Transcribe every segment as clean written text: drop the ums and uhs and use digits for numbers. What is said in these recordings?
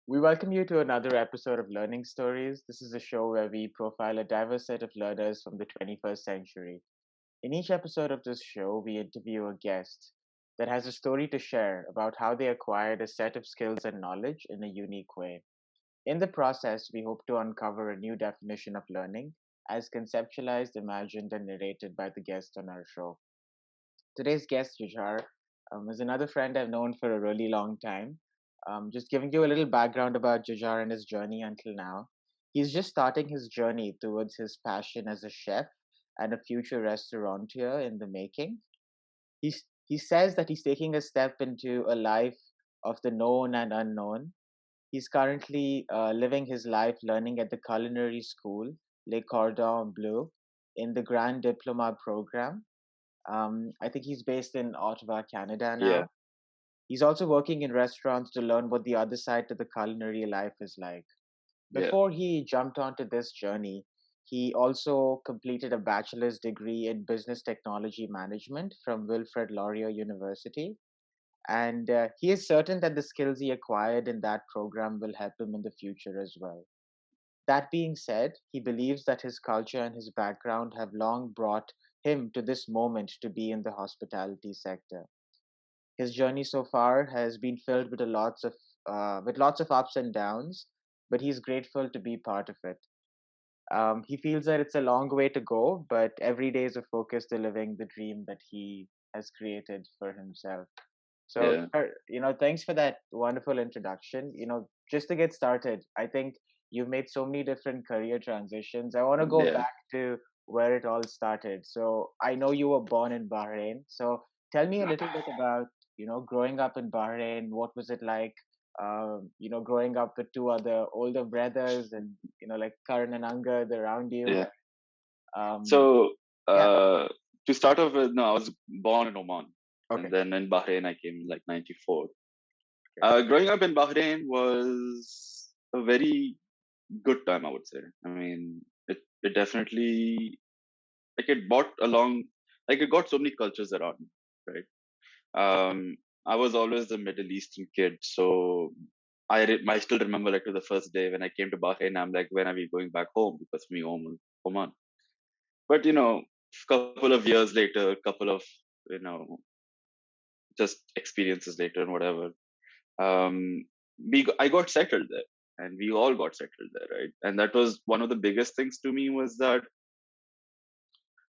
We welcome you to another episode of Learning Stories. This is a show where we profile a diverse set of learners from the 21st century. In each episode of this show, we interview a guest that has a story to share about how they acquired a set of skills and knowledge in a unique way. In the process, we hope to uncover a new definition of learning as conceptualized, imagined, and narrated by the guest on our show. Today's guest, Jujhar, is another friend I've known for a really long time. Just giving you a little background about Jujhar and his journey until now. He's just starting his journey towards his passion as a chef and a future restaurateur in the making. He says that he's taking a step into a life of the known and unknown. He's currently living his life learning at the culinary school, Le Cordon Bleu, in the Grand Diploma program. I think he's based in Ottawa, Canada Yeah, now. He's also working in restaurants to learn what the other side to the culinary life is like. yeah. Before he jumped onto this journey, he also completed a bachelor's degree in business technology management from Wilfrid Laurier University. And he is certain that the skills he acquired in that program will help him in the future as well. That being said, he believes that his culture and his background have long brought him to this moment to be in the hospitality sector. His journey so far has been filled with lots of ups and downs, but he's grateful to be part of it. He feels that it's a long way to go, but every day is a focus to living the dream that he has created for himself. So, Yeah, thanks for that wonderful introduction. Just to get started, I think you've made so many different career transitions. I want to go yeah. back to where it all started. So, I know you were born in Bahrain. So, tell me a little bit about, growing up in Bahrain. What was it like? Growing up with two other older brothers and, like Karan and Angad around you. Yeah. Um, So, yeah. uh, to start off with, no, I was born in Oman, and Okay. then in Bahrain, I came in like '94. Great. Growing up in Bahrain was a very good time, I would say. I mean, it definitely like it brought along like it got so many cultures around, me, right? Um, I was always the Middle Eastern kid, so I still remember like to the first day when I came to Bahrain. I'm like, when are we going back home? Because me Oman. But couple of years later, couple of you know just experiences later and whatever, um, I got settled there, and we all got settled there, right? And that was one of the biggest things to me was that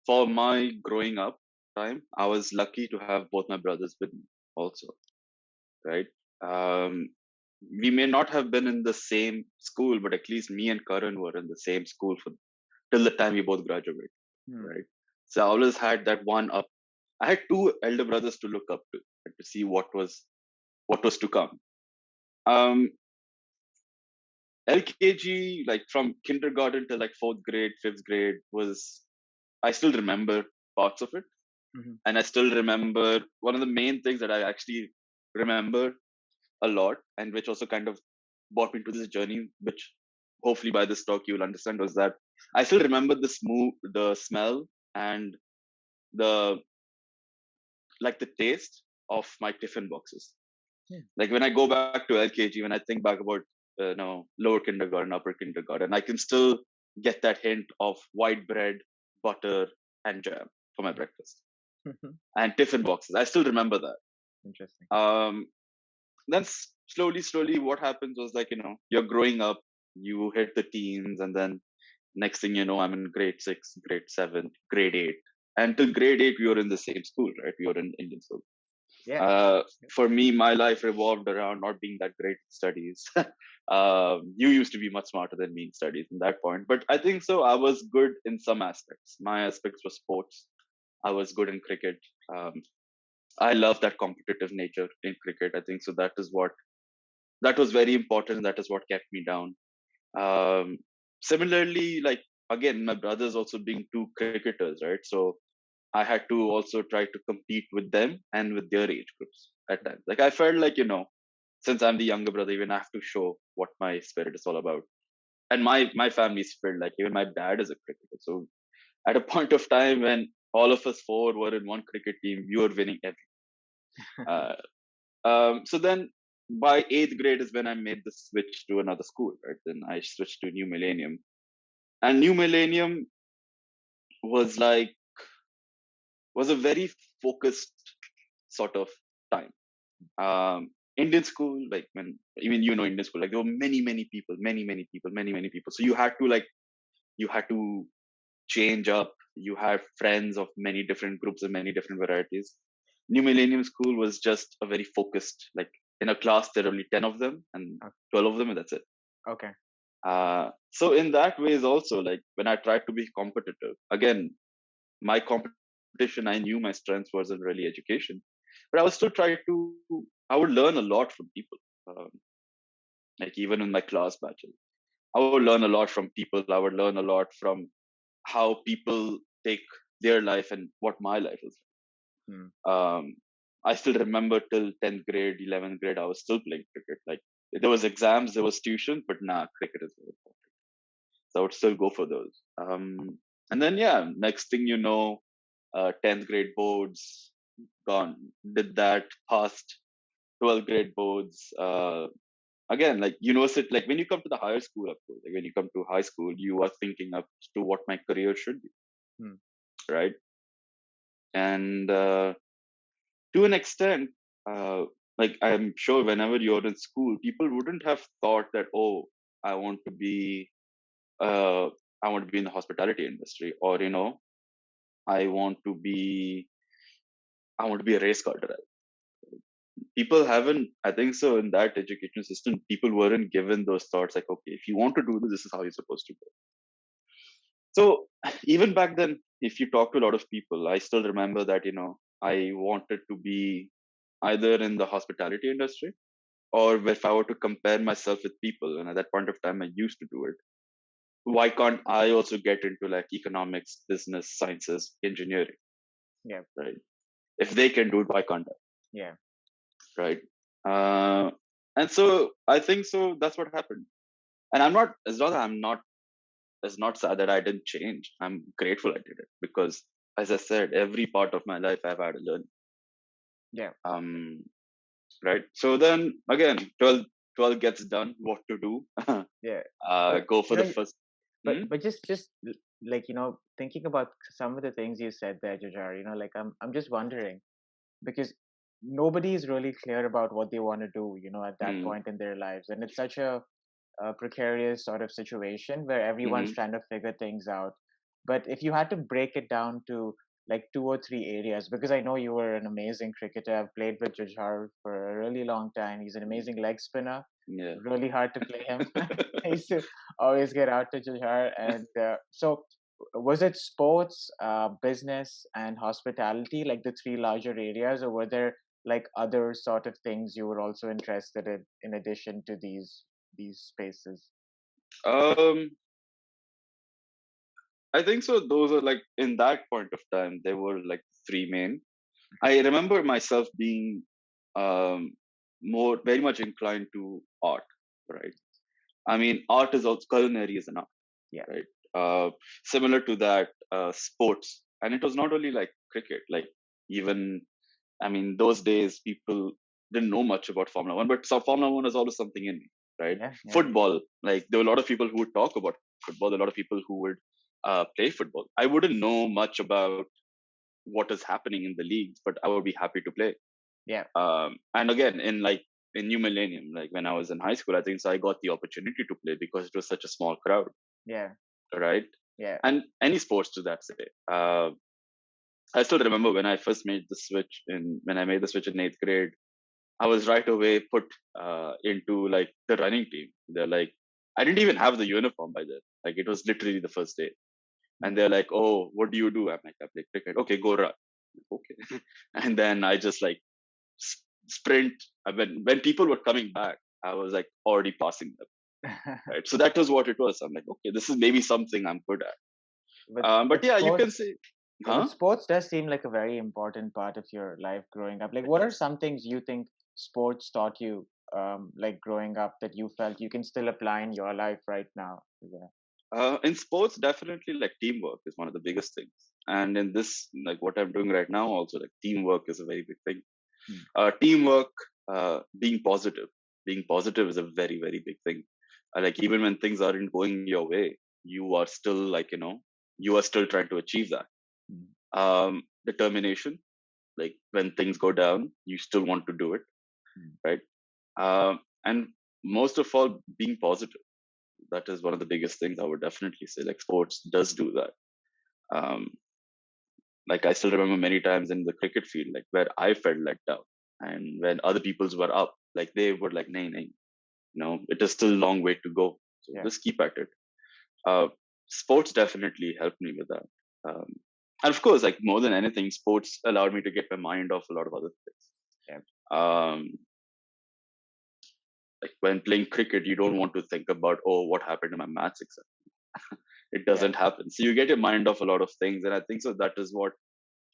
for my growing up time, I was lucky to have both my brothers with me also, right? Um, we may not have been in the same school, but at least me and Karan were in the same school for till the time we both graduated, Hmm. right? So I always had that one up. I had two elder brothers to look up to see what was to come. Um, LKG, like from kindergarten to like fourth grade, fifth grade, was I still remember parts of it, Hmm. and I still remember one of the main things that I actually remember a lot, and which also kind of brought me to this journey, which hopefully by this talk you'll understand, was that I still remember the smell and the the taste of my tiffin boxes. Yeah. Like when I go back to LKG, when I think back about lower kindergarten, upper kindergarten, I can still get that hint of white bread, butter, and jam for my breakfast and tiffin boxes. I still remember that. Interesting. Um, then slowly, what happens was you're growing up, you hit the teens, and then next thing you know, I'm in grade six, grade seven, grade eight. And till grade eight, we were in the same school, right? We were in Indian school. Yeah. Uh, for me, my life revolved around not being that great in studies. You used to be much smarter than me in studies in that point, but I think so. I was good in some aspects. My aspects were sports. I was good in cricket. Um, I love that competitive nature in cricket. I think so. That was very important. That is what kept me down. Um, Similarly, like again, my brothers also being two cricketers, right? So I had to also try to compete with them and with their age groups at times. Like I felt like, since I'm the younger brother, even I have to show what my spirit is all about. And my family's felt like even my dad is a cricketer. So at a point of time when all of us four were in one cricket team, we were winning every. Uh, so then by eighth grade is when I made the switch to another school, right? Then I switched to New Millennium, and New Millennium was like was a very focused sort of time. Indian school, like when even Indian school, like there were many people, many people. So you had to change up. You had friends of many different groups and many different varieties. New Millennium School was just a very focused, like in a class there are only 10 of them and O- 12 of them, and that's it. Okay. So in that ways also, like when I tried to be competitive, again, my competition, I knew my strength wasn't really education, but I was still trying to, I would learn a lot from people. Um, like even in my class batches, I would learn a lot from people. I would learn a lot from how people take their life and what my life is. Hmm. I still remember till 10th grade, 11th grade, I was still playing cricket. Like there was exams, there was tuition, but nah, cricket is very important. So I would still go for those. And then, yeah, next thing you know, 10th grade boards, gone, did that, passed 12th grade boards. Again, like university, like when you come to the higher school, of course, like when you come to high school, you are thinking up to what my career should be, Hmm. right? And to an extent, uh, like I'm sure whenever you're in school, people wouldn't have thought that, oh, I want to be, uh, I want to be in the hospitality industry, or I want to be, I want to be a race car driver. People haven't, I think so, in that education system, people weren't given those thoughts like, okay, if you want to do this, this is how you're supposed to go. So even back then, if you talk to a lot of people, I still remember that, I wanted to be either in the hospitality industry, or if I were to compare myself with people, and at that point of time, I used to do it. Why can't I also get into like economics, business, sciences, engineering, Yeah. right? If they can do it, why can't Yeah. I, right? Uh, and so I think so. That's what happened. And I'm not, as long as I'm not, it's not sad that I didn't change. I'm grateful I did it because, as I said, every part of my life I've had to learn. Yeah. Um, right. So then again, 12 gets done. What to do? Yeah. But Go for the first. but Hmm? but just like thinking about some of the things you said there, Jujhar, like I'm just wondering because nobody is really clear about what they want to do, at that Hmm. point in their lives, and it's such a precarious sort of situation where everyone's Hmm. trying to figure things out. But if you had to break it down to like two or three areas, because I know you were an amazing cricketer, I've played with Jujhar for a really long time. He's an amazing leg spinner, Yeah. really hard to play him. I used to always get out to Jujhar. And so, was it sports, business, and hospitality, like the three larger areas, or were there like other sort of things you were also interested in addition to these spaces? Um, I think so. Those are like in that point of time, there were like three main. I remember myself being um, more very much inclined to art, right? I mean, art is also culinary is an art, Yeah, right? Similar to that, sports, and it was not only like cricket, like even I mean, those days people didn't know much about Formula One, but so Formula One is always something in me, right? yeah, yeah, Football, like there were a lot of people who would talk about football, a lot of people who would play football. I wouldn't know much about what is happening in the leagues, but I would be happy to play. yeah, And again, in New Millennium, like when I was in high school, I think so I got the opportunity to play because it was such a small crowd, yeah, right? yeah. And any sports to that say. I still remember when I first made the switch when I made the switch in eighth grade. I was right away put into like the running team. They're like, I didn't even have the uniform by then. Like it was literally the first day, and Mm. they're like, "Oh, what do you do?" I'm like, "I play cricket." Okay, go run. Okay, and then I just like sprint. When people were coming back, I was like already passing them. Right, so that was what it was. I'm like, okay, this is maybe something I'm good at. but But but yeah, you can sports, say, yeah, but huh? sports does seem like a very important part of your life growing up. Like, It what are does. some things you think sports taught you, like growing up, that you felt you can still apply in your life right now? Yeah. In sports, definitely like teamwork is one of the biggest things. And in this, like what I'm doing right now, also like teamwork is a very big thing. Mm. Teamwork. being positive. Being positive is a very, very big thing. Like even when things aren't going your way, you are still like, you are still trying to achieve that. Mm. Determination, like when things go down, you still want to do it, Mm. right? And most of all, being positive. That is one of the biggest things I would definitely say. Like sports does do that. Um, like I still remember many times in the cricket field, like where I felt let down, and when other people's were up, like they were like, "Nay, nay, it is still a long way to go. So Yeah. just keep at it." Uh, Sports definitely helped me with that. Um, and of course, like more than anything, sports allowed me to get my mind off a lot of other things. Yeah. Um, like when playing cricket, you don't want to think about, oh, what happened in my maths exam. It Yeah. doesn't happen. So you get your mind off a lot of things, and I think so that is what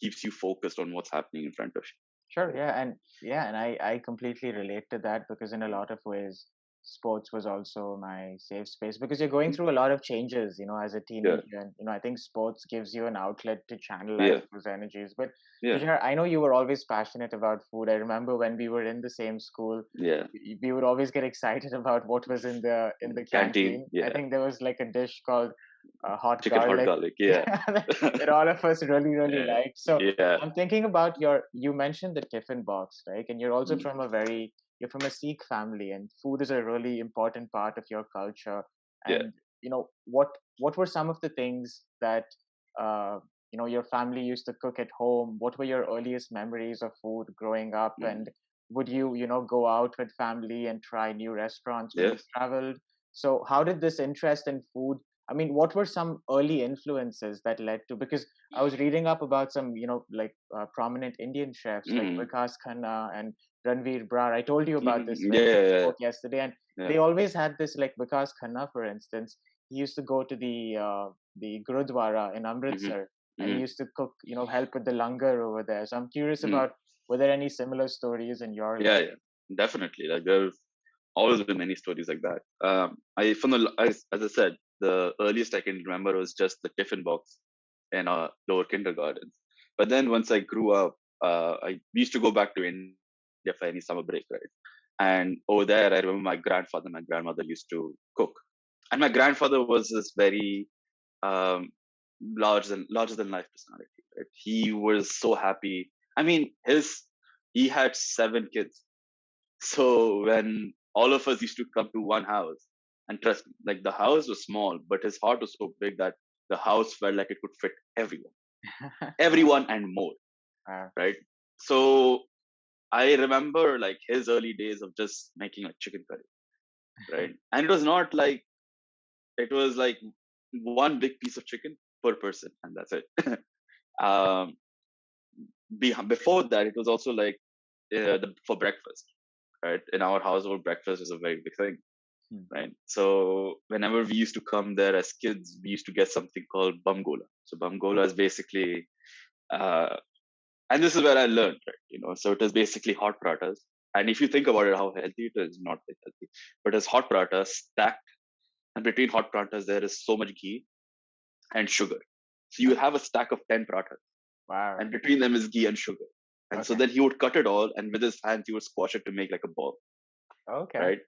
keeps you focused on what's happening in front of Sure, and I completely relate to that because in a lot of ways, sports was also my safe space because you're going you. through a lot of changes, as a Yeah, teenager, and I think sports gives you an outlet to channelize yeah, those energies. But yeah, Jujhar, I know you were always passionate about food. I remember when we were in the same school, yeah. we would always get excited about what was in the Canteen, canteen. I yeah. think there was like a dish called hot Chicken hot garlic, garlic, yeah. yeah, that all of us really Yeah, liked. So yeah. I'm thinking about you mentioned the tiffin box, right? And you're also Mm, from you're from a Sikh family, and food is a really important part of your culture. yeah. And what were some of the things that uh, your family used to cook at home? What were your earliest memories of food growing up? Mm, And would you go out with family and try new restaurants when you yes. traveled? So how did this interest in food? I mean, what were some early influences that led to? Because I was reading up about some, like prominent Indian chefs like Mm, Vikas Khanna and Ranveer Brar. I told you about this yeah, when we yeah, spoke yesterday, and yeah. they always had this. Like Vikas Khanna, for instance, he used to go to the Gurudwara in Mm-hmm, Amritsar, and he mm, used to cook, help with the langar over there. So I'm curious mm. about were there any similar stories in your Yeah, life? yeah. Definitely. Like there's always been many stories like that. I from the as I said, the earliest I can remember was just the tiffin box in our lower kindergarten. But then once I grew up, I used to go back to India for any summer break, right? And over there, I remember my grandfather, and my grandmother used to cook, and my grandfather was this very um, larger than life personality. Right? He was so happy. I mean, he had 7 kids, so when all of us used to come to one house, and trust me, like the house was small, but his heart was so big that the house felt like it could fit Wow. everyone and more, Wow. right? So I remember like his early days of just making a chicken curry, right? And it was not like it was like one big piece of chicken per person, and that's it. um, Before that, it was also like for breakfast, right? In our household, breakfast is a very big thing, Hmm. right? So whenever we used to come there as kids, we used to get something called bamgola. So bamgola is basically, uh, and this is where I learned, right? So it is basically hot paratas. And if you think about it, how healthy it is, not very healthy, but it's hot paratas stacked, and between hot paratas there is so much ghee and sugar. So you have a stack of 10 paratas, Wow. and between them is ghee and sugar. And so Okay. then he would cut it all, and with his hands he would squash it to make like a ball, Okay. right?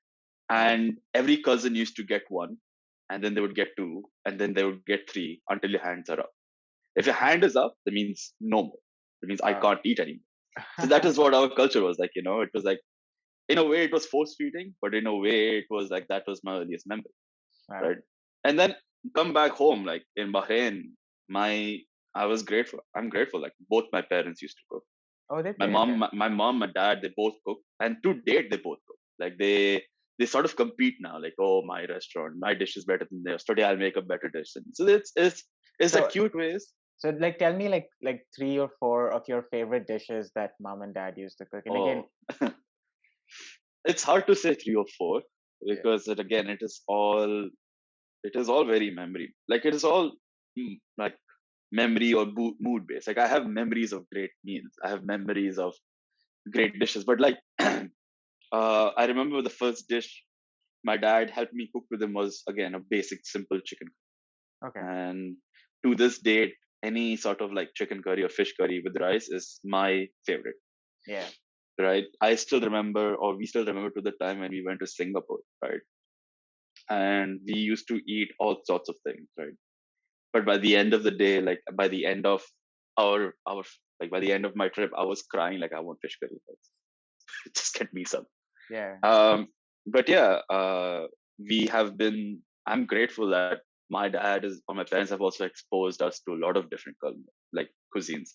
Wow. And every cousin used to get one, and then they would get two, and then they would get three until your hands are up. If your hand is up, that means no more. That means I Wow. can't eat anymore. So that is what our culture was like. It was like in a way it was force feeding, but in a way it was like that was my earliest memory, Wow. right? And then come back home, like in Bahrain, my I was grateful. I'm grateful. Like both my parents used to cook. Oh, did My they? Okay. mom, my mom, my dad, they both cook, and to date they both cook. Like they sort of compete now. Like, oh, my restaurant, my dish is better than theirs. Today I'll make a better dish. And so it's a So, cute ways. like, tell me, like 3 or 4 of your favorite dishes that mom and dad used to cook. And again, Oh, it's hard to say 3 or 4 yeah, because it is all very memory. Like it is all like memory or mood based. Like I have memories of great meals. I have memories of great dishes. But like I remember the first dish my dad helped me cook with him was again a basic simple chicken, okay, and to this date any sort of like chicken curry or fish curry with rice is my favorite. yeah, right? I still remember, or we still remember to the time when we went to Singapore, right? And we used to eat all sorts of things, right? But by the end of the day, like by the end of our like by the end of my trip, I was crying like I want fish curry. Just get me some. Yeah. But yeah, we have been. I'm grateful that my dad is, or my parents have also exposed us to a lot of different like cuisines.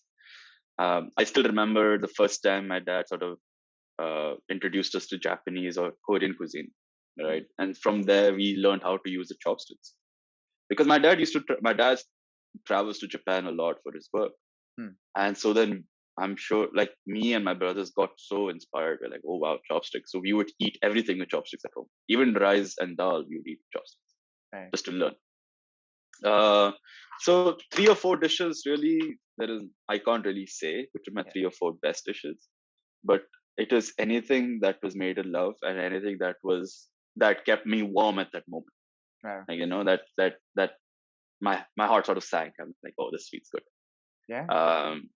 I still remember the first time my dad sort of introduced us to Japanese or Korean cuisine, right? And from there, we learned how to use the chopsticks because my dad travels to Japan a lot for his work, Hmm. and so then I'm sure, like me and my brothers got so inspired. We're like, oh wow, chopsticks! So we would eat everything with chopsticks at home, even rice and dal. We would eat chopsticks Right. just to learn. Uh, so 3 or 4 dishes really. There is I can't really say which are my Yeah. 3 or 4 best dishes, but it is anything that was made in love and anything that kept me warm at that moment. Wow. Like, that my heart sort of sank. I'm like, oh, this feels good. Yeah. Um,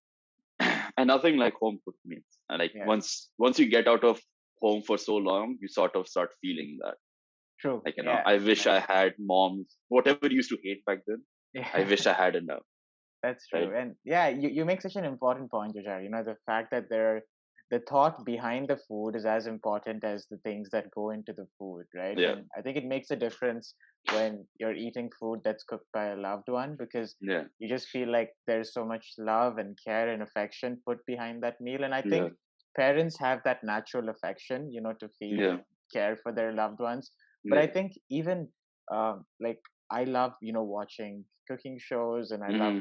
and nothing like home cooked meals. And like Yeah. once you get out of home for so long, you sort of start feeling that. True. Like, Yeah. I wish I had mom's whatever you used to hate back then. I Yeah. wish I had it now. That's Right? true. And yeah, you make such an important point, Jujhar. The fact that the thought behind the food is as important as the things that go into the food, right? Yeah. And I think it makes a difference when you're eating food that's cooked by a loved one because Yeah. you just feel like there's so much love and care and affection put behind that meal. And I Yeah. think parents have that natural affection, to feel Yeah. care for their loved ones. But I Yeah. think even like I love, watching cooking shows, and Hmm.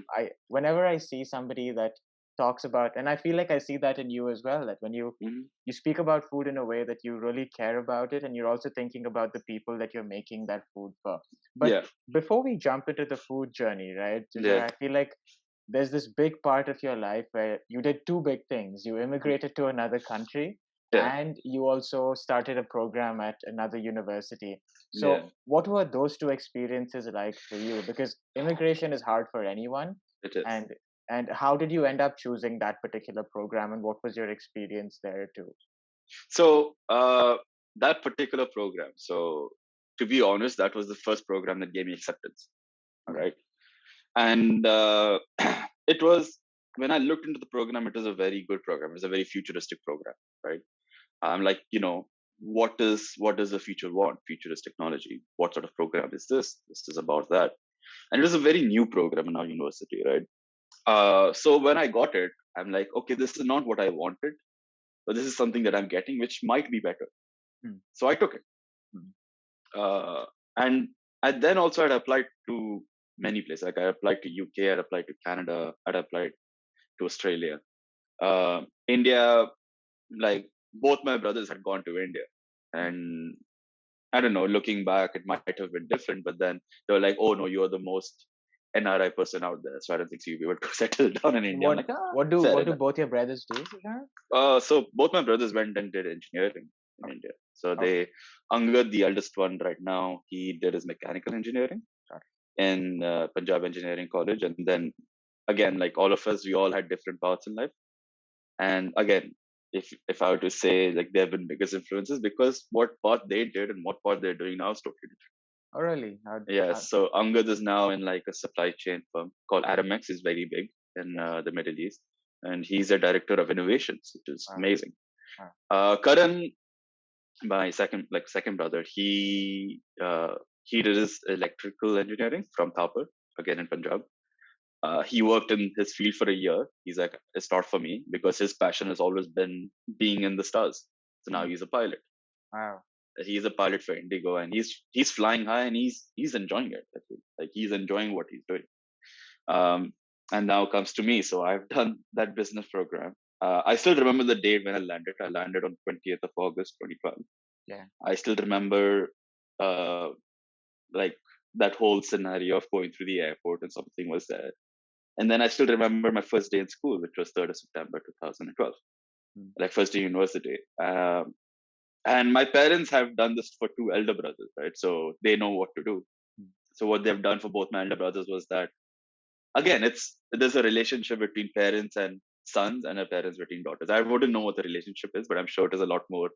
whenever I see somebody that talks about, and I feel like I see that in you as well, that when Hmm. you speak about food in a way that you really care about it, and you're also thinking about the people that you're making that food for. But Yeah. before we jump into the food journey, right, Jujhar, Yeah. I feel like there's this big part of your life where you did two big things. You immigrated to another country, Yeah. and you also started a program at another university. Yeah. So, what were those two experiences like for you? Because immigration is hard for anyone, It is. and how did you end up choosing that particular program, and what was your experience there too? So that particular program. So to be honest, that was the first program that gave me acceptance. All Okay. right, and it was when I looked into the program, it was a very good program. It was a very futuristic program, right? I'm like, what does the future want? Future is technology. What sort of program is this? This is about that, and it was a very new program in our university, right? So when I got it, I'm like, okay, this is not what I wanted, but this is something that I'm getting, which might be better. Hmm. So I took it. Hmm. uh, and then also I'd applied to many places. Like I applied to UK, I'd applied to Canada, I'd applied to Australia, India. Like both my brothers had gone to India, Hmm. and I don't know. Looking back, it might have been different, but then they were like, "Oh no, you're the most NRI person out there, so I don't think so you'll be able to settle down in India." I'm What like, ah, what do fair what do enough. both your brothers do, Jujhar? So both my brothers went and did engineering in Okay. India. So Okay. Angad, the eldest one right now, he did his mechanical engineering Got in Punjab Engineering College. And then again, like all of us, we all had different paths in life. And again, if I were to say like they've been biggest influences because what path they did and what path they're doing now is totally Oh, really? different. Yeah. So Angad is now in like a supply chain firm called Aramex. Is very big in the Middle East, and he's a director of innovations, which is Wow. amazing. Wow. Karan, my second brother, he did his electrical engineering from Thapar, again in Punjab. He worked in his field for a year. He's like, it's not for me because his passion has always been being in the stars. So now Hmm. he's a pilot. Wow. He's a pilot for Indigo, and he's flying high, and he's enjoying it. I feel. Like he's enjoying what he's doing. Um, and now comes to me. So I've done that business program. I still remember the date when I landed. I landed on 20th of August, 2012. Yeah. I still remember uh, like that whole scenario of going through the airport and something was there. And then I still remember my first day in school, which was 3rd of September 2012, Hmm. like first day university. And my parents have done this for two elder brothers, right? So they know what to do. Hmm. So what they've done for both my elder brothers was that again, there's a relationship between parents and sons and a parents were teen daughters. I wouldn't know what the relationship is, but I'm sure it is a lot more,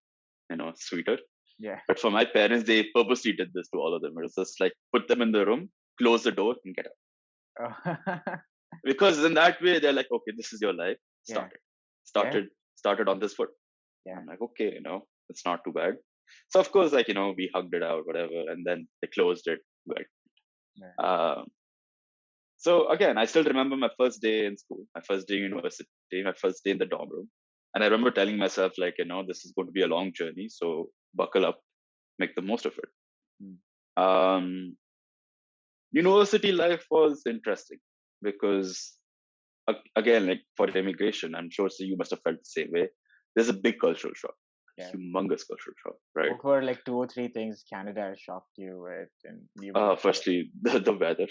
sweeter. Yeah. But for my parents, they purposely did this to all of them. It was just like put them in the room, close the door, and get out. Oh. Because in that way, they're like, okay, this is your life. Yeah. Start it. Yeah. Started on this foot. Yeah. I'm like, okay, it's not too bad. So of course, like, we hugged it out, whatever, and then they closed it. But Yeah. so again, I still remember my first day in school, my first day in university, my first day in the dorm room. And I remember telling myself, like, this is going to be a long journey. So buckle up, make the most of it. Mm. University life was interesting because, again, like for immigration, I'm sure so you must have felt the same way. There's a big cultural shock, Yeah. humongous cultural shock, right? What were like 2 or 3 things Canada shocked you with? And you Firstly, the weather.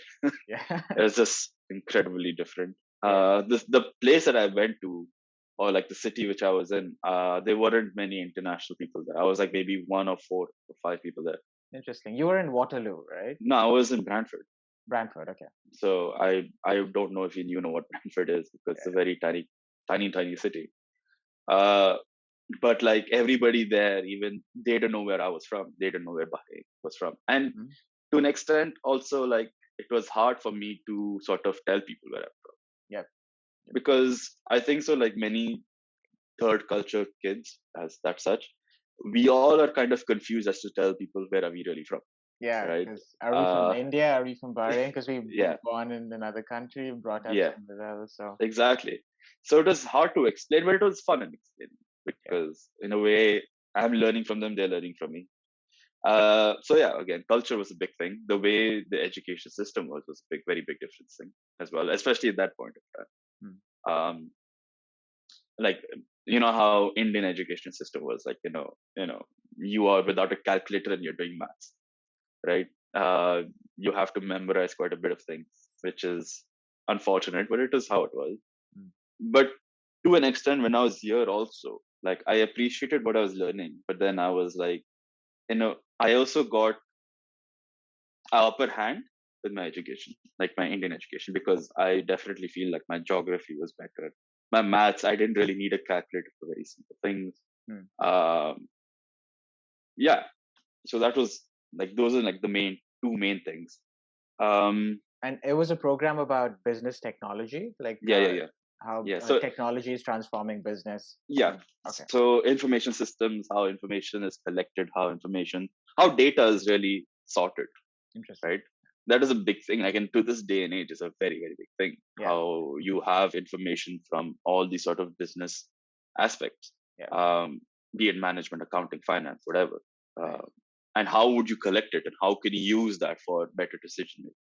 Yeah. It's just incredibly different. Yeah. The place that I went to, or like the city which I was in, there weren't many international people there. I was like maybe 1 or 4 or 5 people there. Interesting. You were in Waterloo, right? No, I was in Brantford. Brantford, okay. So I don't know if you know what Brantford is because it's a very tiny city. But like everybody there, even they didn't know where I was from. They didn't know where Bahrain was from, and Mhm. to an extent, also like it was hard for me to sort of tell people where I'm from. Yep. Because I think so. Like many third culture kids, as that such, we all are kind of confused as to tell people where are we really from, Yeah, right? because are we from Uh, India? Are we from Bahrain? Because we were yeah, born in another country, brought up yeah, somewhere else. So exactly. So it was hard to explain, but it was fun and explaining yeah. because in a way, I'm learning from them, they're learning from me. So yeah, again, culture was a big thing. The way the education system was a very big difference thing as well, especially at that point of time. Hmm. Um, like how Indian education system was like, you are without a calculator and you're doing maths, right? You have to memorize quite a bit of things, which is unfortunate, but it is how it was. Hmm. But to an extent, when I was here also, like I appreciated what I was learning, but then I was like, I also got an upper hand with my education, like my Indian education, because I definitely feel like my geography was better. My maths, I didn't really need a calculator for very simple things. Hmm. Um, yeah, so that was like those are like the two main things. Um, And it was a program about business technology, like yeah, yeah, yeah, how yeah. So technology is transforming business. yeah, And okay, so information systems, how information is collected, how data is really sorted, interesting. right? That is a big thing. Like, and to this day and age, is a very, very big thing. Yeah, How you have information from all these sort of business aspects, yeah, um, be it management, accounting, finance, whatever. nice, Uh, and how would you collect it, and how can you use that for better decision making?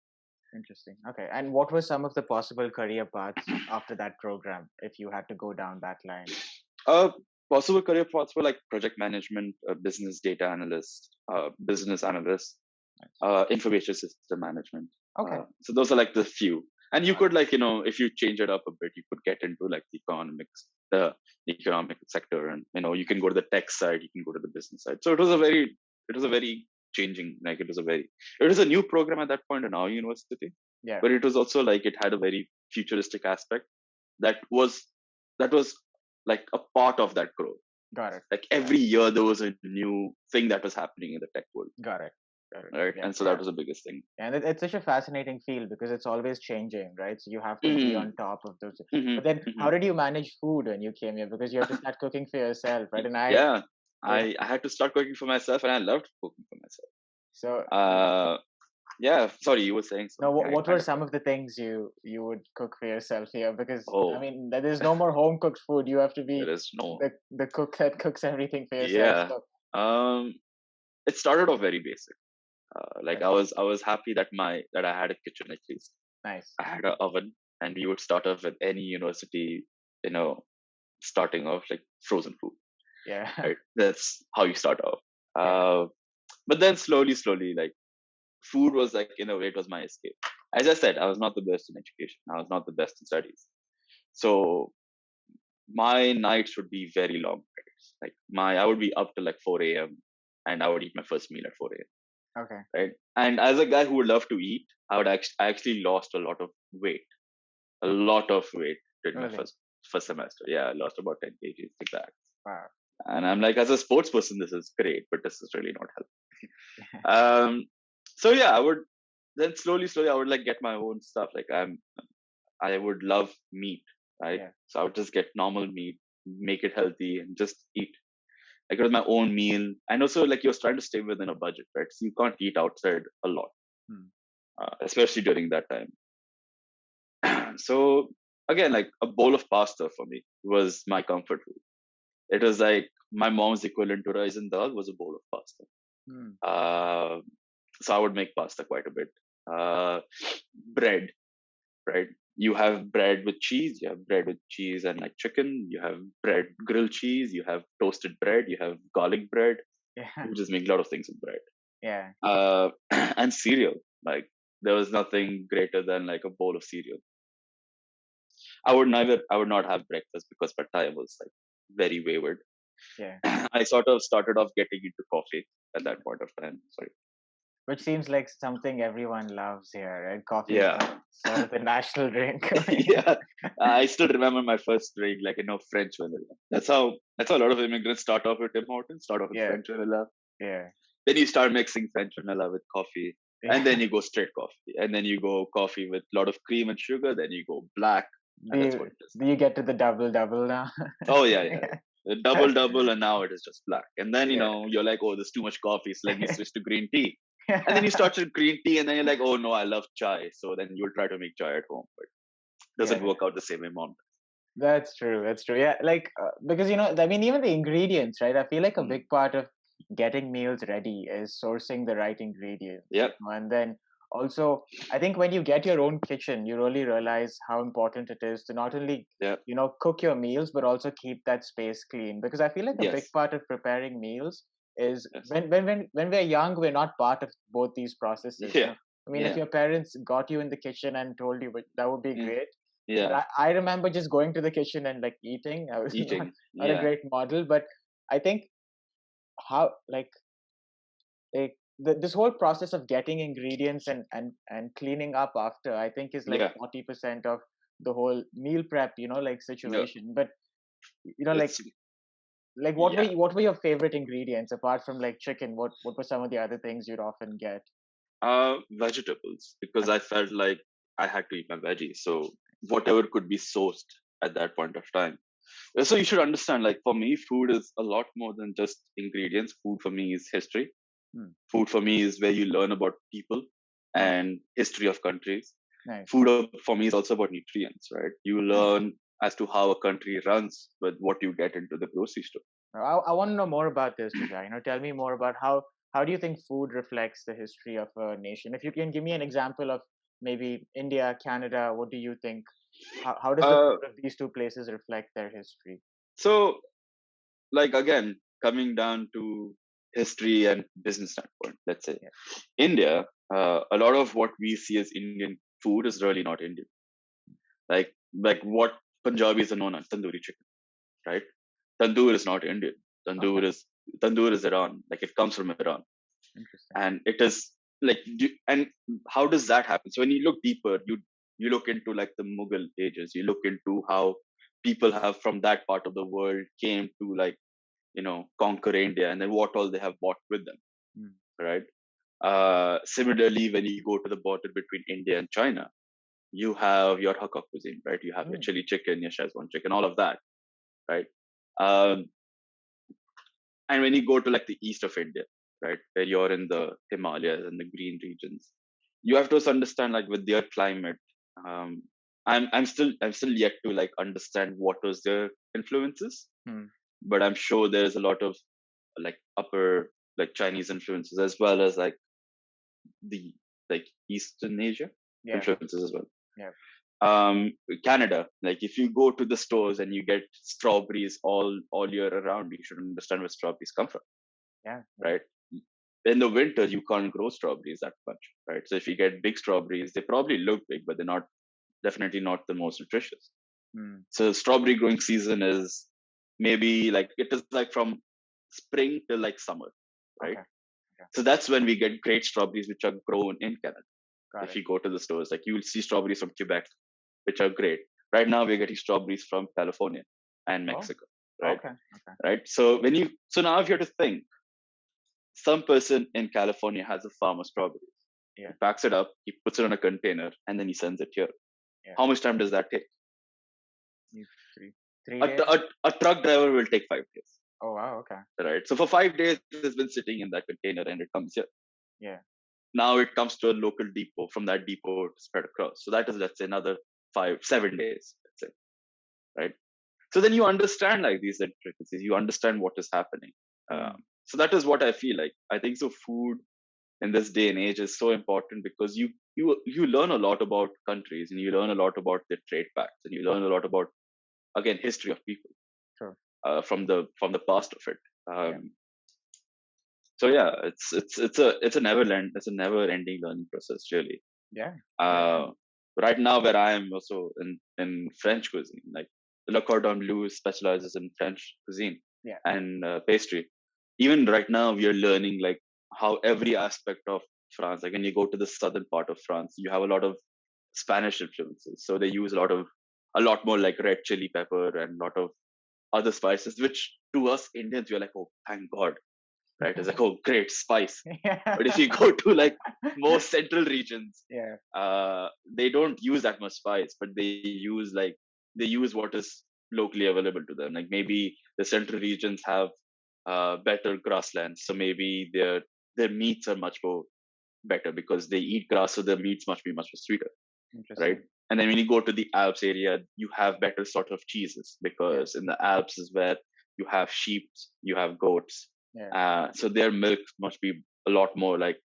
interesting. Okay, and what were some of the possible career paths after that program if you had to go down that line? Uh, Possible career paths were like project management, business data analyst, business analyst, Nice. information system management. Okay, So those are like the few. And you got could like, if you change it up a bit, you could get into like the economic sector, and you can go to the tech side, you can go to the business side. So it was a very changing, like it was a new program at that point in our university, yeah, but it was also like it had a very futuristic aspect that was that was like a part of that growth. got it, Like every year there was a new thing that was happening in the tech world, got it, got it. right? Yeah, And so that yeah. was the biggest thing. And it's such a fascinating field because it's always changing, right? So you have to be Hmm. on top of those. Hmm. But then, Hmm. how did you manage food when you came here? Because you have to start cooking for yourself, right? And Yeah, yeah. I had to start cooking for myself, and I loved cooking for myself. So Uh, yeah. Sorry, you were saying now, something. I what were kind of some of the things you would cook for yourself here? Because I oh, mean, there's no more home cooked food. You have to there be is no. the cook that cooks everything for yourself. Yeah. So Um, it started off very basic. Like okay, I was happy that I had a kitchen at least. nice. I had an oven, and we would start off with any university, you know, starting off like frozen food, Yeah, right? That's how you start off. yeah, But then slowly, like food was like, in a way, it was my escape. As I said, I was not the best in education. I was not the best in studies. So my nights would be very long nights. Like I would be up till like 4 a.m. and I would eat my first meal at 4 a.m. okay, Right. And as a guy who would love to eat, I actually lost a lot of weight during my really, first semester. Yeah, I lost about 10 kgs like that. Wow. And I'm like, as a sports person, this is great, but this is really not helpful. So yeah, I would then slowly, I would like get my own stuff. Like I would love meat, right? Yeah. So I would just get normal meat, make it healthy, and just eat. Like it was my own meal, and also like you're trying to stay within a budget, right? So you can't eat outside a lot, Hmm. especially during that time. So again, like a bowl of pasta for me was my comfort food. It was like my mom's equivalent to rice and dal was a bowl of pasta. Hmm. Uh, so I would make pasta quite a bit. Uh, bread, right? You have bread with cheese, you have bread with cheese and like chicken, you have bread, grilled cheese, you have toasted bread, you have garlic bread. Yeah. You just make a lot of things with bread. Yeah. And cereal. Like there was nothing greater than like a bowl of cereal. I would not have breakfast because my time was like very wayward. Yeah. I sort of started off getting into coffee at that point of time. Sorry. Which seems like something everyone loves here, right? Coffee is Yeah. sort of the national drink. Yeah. I still remember my first drink, like French vanilla. That's how a lot of immigrants start off with Tim Hortons, start off with Yeah. French vanilla. Yeah. Then you start mixing French vanilla with coffee. And then Yeah. you go straight coffee. And then you go coffee with a lot of cream and sugar. Then you go black. Do And that's you what it is. do you get to the double now? Oh yeah, yeah. Yeah. Double double, and now it is just black. And then Yeah. you're like, oh, there's too much coffee, so let me switch to green tea. And then you start with green tea, and then you're like, oh no, I love chai. So then you'll try to make chai at home, but it doesn't Yeah. work out the same way mom That's true. That's true. Yeah, like because I mean, even the ingredients, right? I feel like a does. big part of getting meals ready is sourcing the right ingredients, Yep. and then also, I think when you get your own kitchen, you really realize how important it is to not only Yep. cook your meals but also keep that space clean. Because I feel like a big Yes. part of preparing meals is Yes. when we're young, we're not part of both these processes. Yeah. I mean, if Yeah. your parents got you in the kitchen and told you, but that would be Yeah. great, but Yeah. I remember just going to the kitchen and like eating. I was Eating. not a Yeah. great model, but I think how this whole process of getting ingredients and cleaning up after, I think, is like Yeah. 40% of the whole meal prep, like Yeah. situation. But you know, like It's like yeah. what were your favorite ingredients apart from like chicken? What were some of the other things you'd often get? Vegetables because I Okay. felt like I had to eat my veggies. So whatever could be sourced at that point of time. So you should understand, like for me, food is a lot more than just ingredients. Food for me is history. Hmm. Food for me is where you learn about people Oh, and history of countries. nice. For me is also about nutrients, right? You learn as to how a country runs with what you get into the grocery store. I want to know more about this, Jujhar. Tell me more about how do you think food reflects the history of a nation? If you can give me an example of maybe India, Canada, what do you think? How does the Uh, food of these two places reflect their history? so, like again, coming down to history and business standpoint, let's say Yeah. India, a lot of what we see as Indian food is really not Indian. Like what Punjabis are known as tandoori chicken, right? Tandoor is not Indian. Okay. Tandoor is Iran. Like it comes from Iran, Interesting. and it is like and how does that happen? So when you look deeper, you look into like the Mughal ages. You look into how people have from that part of the world came to like conquer India, and then what all they have brought with them, Mm. right? Similarly, when you go to the border between India and China, you have your Hakka cuisine, right? You have your Mm. chili chicken, your Szechuan chicken, all of that, right? Um, and when you go to like the east of India, right, where you're in the Himalayas and the green regions, you have to also understand like with their climate. Um, I'm still yet to like understand what was their influences, Mm. but I'm sure there's a lot of like upper like Chinese influences as well as like the like Eastern Asia Yeah. influences as well. Yeah. Canada, like if you go to the stores and you get strawberries all year around, you should understand where strawberries come from, Yeah. Yeah. right? In the winter, you can't grow strawberries that much, right? So if you get big strawberries, they probably look big, but they're not definitely not the most nutritious. Mm. So strawberry growing season is maybe like it is like from spring till like summer, right? Okay. Okay. So that's when we get great strawberries which are grown in Canada. Got If it. you go to the stores, like you will see strawberries from Quebec, which are great. Right now, we're getting strawberries from California and Oh, Mexico, right? okay, okay. Right. So now if you have to think, some person in California has a farm of strawberries. He Yeah, packs it up, he puts it on a container, and then he sends it here. yeah. How much time does that take? You- three days? A truck driver will take 5 days, Oh, wow, okay. right? So for 5 days, it's been sitting in that container and it comes here. Yeah, Now it comes to a local depot. From that depot, to spread across. So that is, let's say, another 7 days, let's say, right? So then you understand like these intricacies. You understand what is happening. mm, So that is what I feel like. I think so. Food in this day and age is so important because you learn a lot about countries and you learn a lot about their trade pacts and you learn a lot about, again, history of people true. from the past of it. Yeah, So yeah, it's a never ending learning process, really. yeah, yeah, Uh, right now, where I am also in French cuisine, like Le Cordon Bleu specializes in French cuisine yeah, and pastry. Even right now, we are learning like how every aspect of France, like when you go to the southern part of France, you have a lot of Spanish influences. So they use a lot more like red chili pepper and a lot of other spices, which to us Indians, we're like, oh, thank God, right? It's like, oh, great spice. yeah. But if you go to like more central regions, Yeah, they don't use that much spice, but they use what is locally available to them. Like maybe the central regions have better grasslands, so maybe their meats are much more better because they eat grass, so their meats must be much more sweeter, right? interesting. And then when you go to the Alps area, you have better sort of cheeses Yeah, because in the Alps is where you have sheep, you have goats, yeah, so their milk must be a lot more like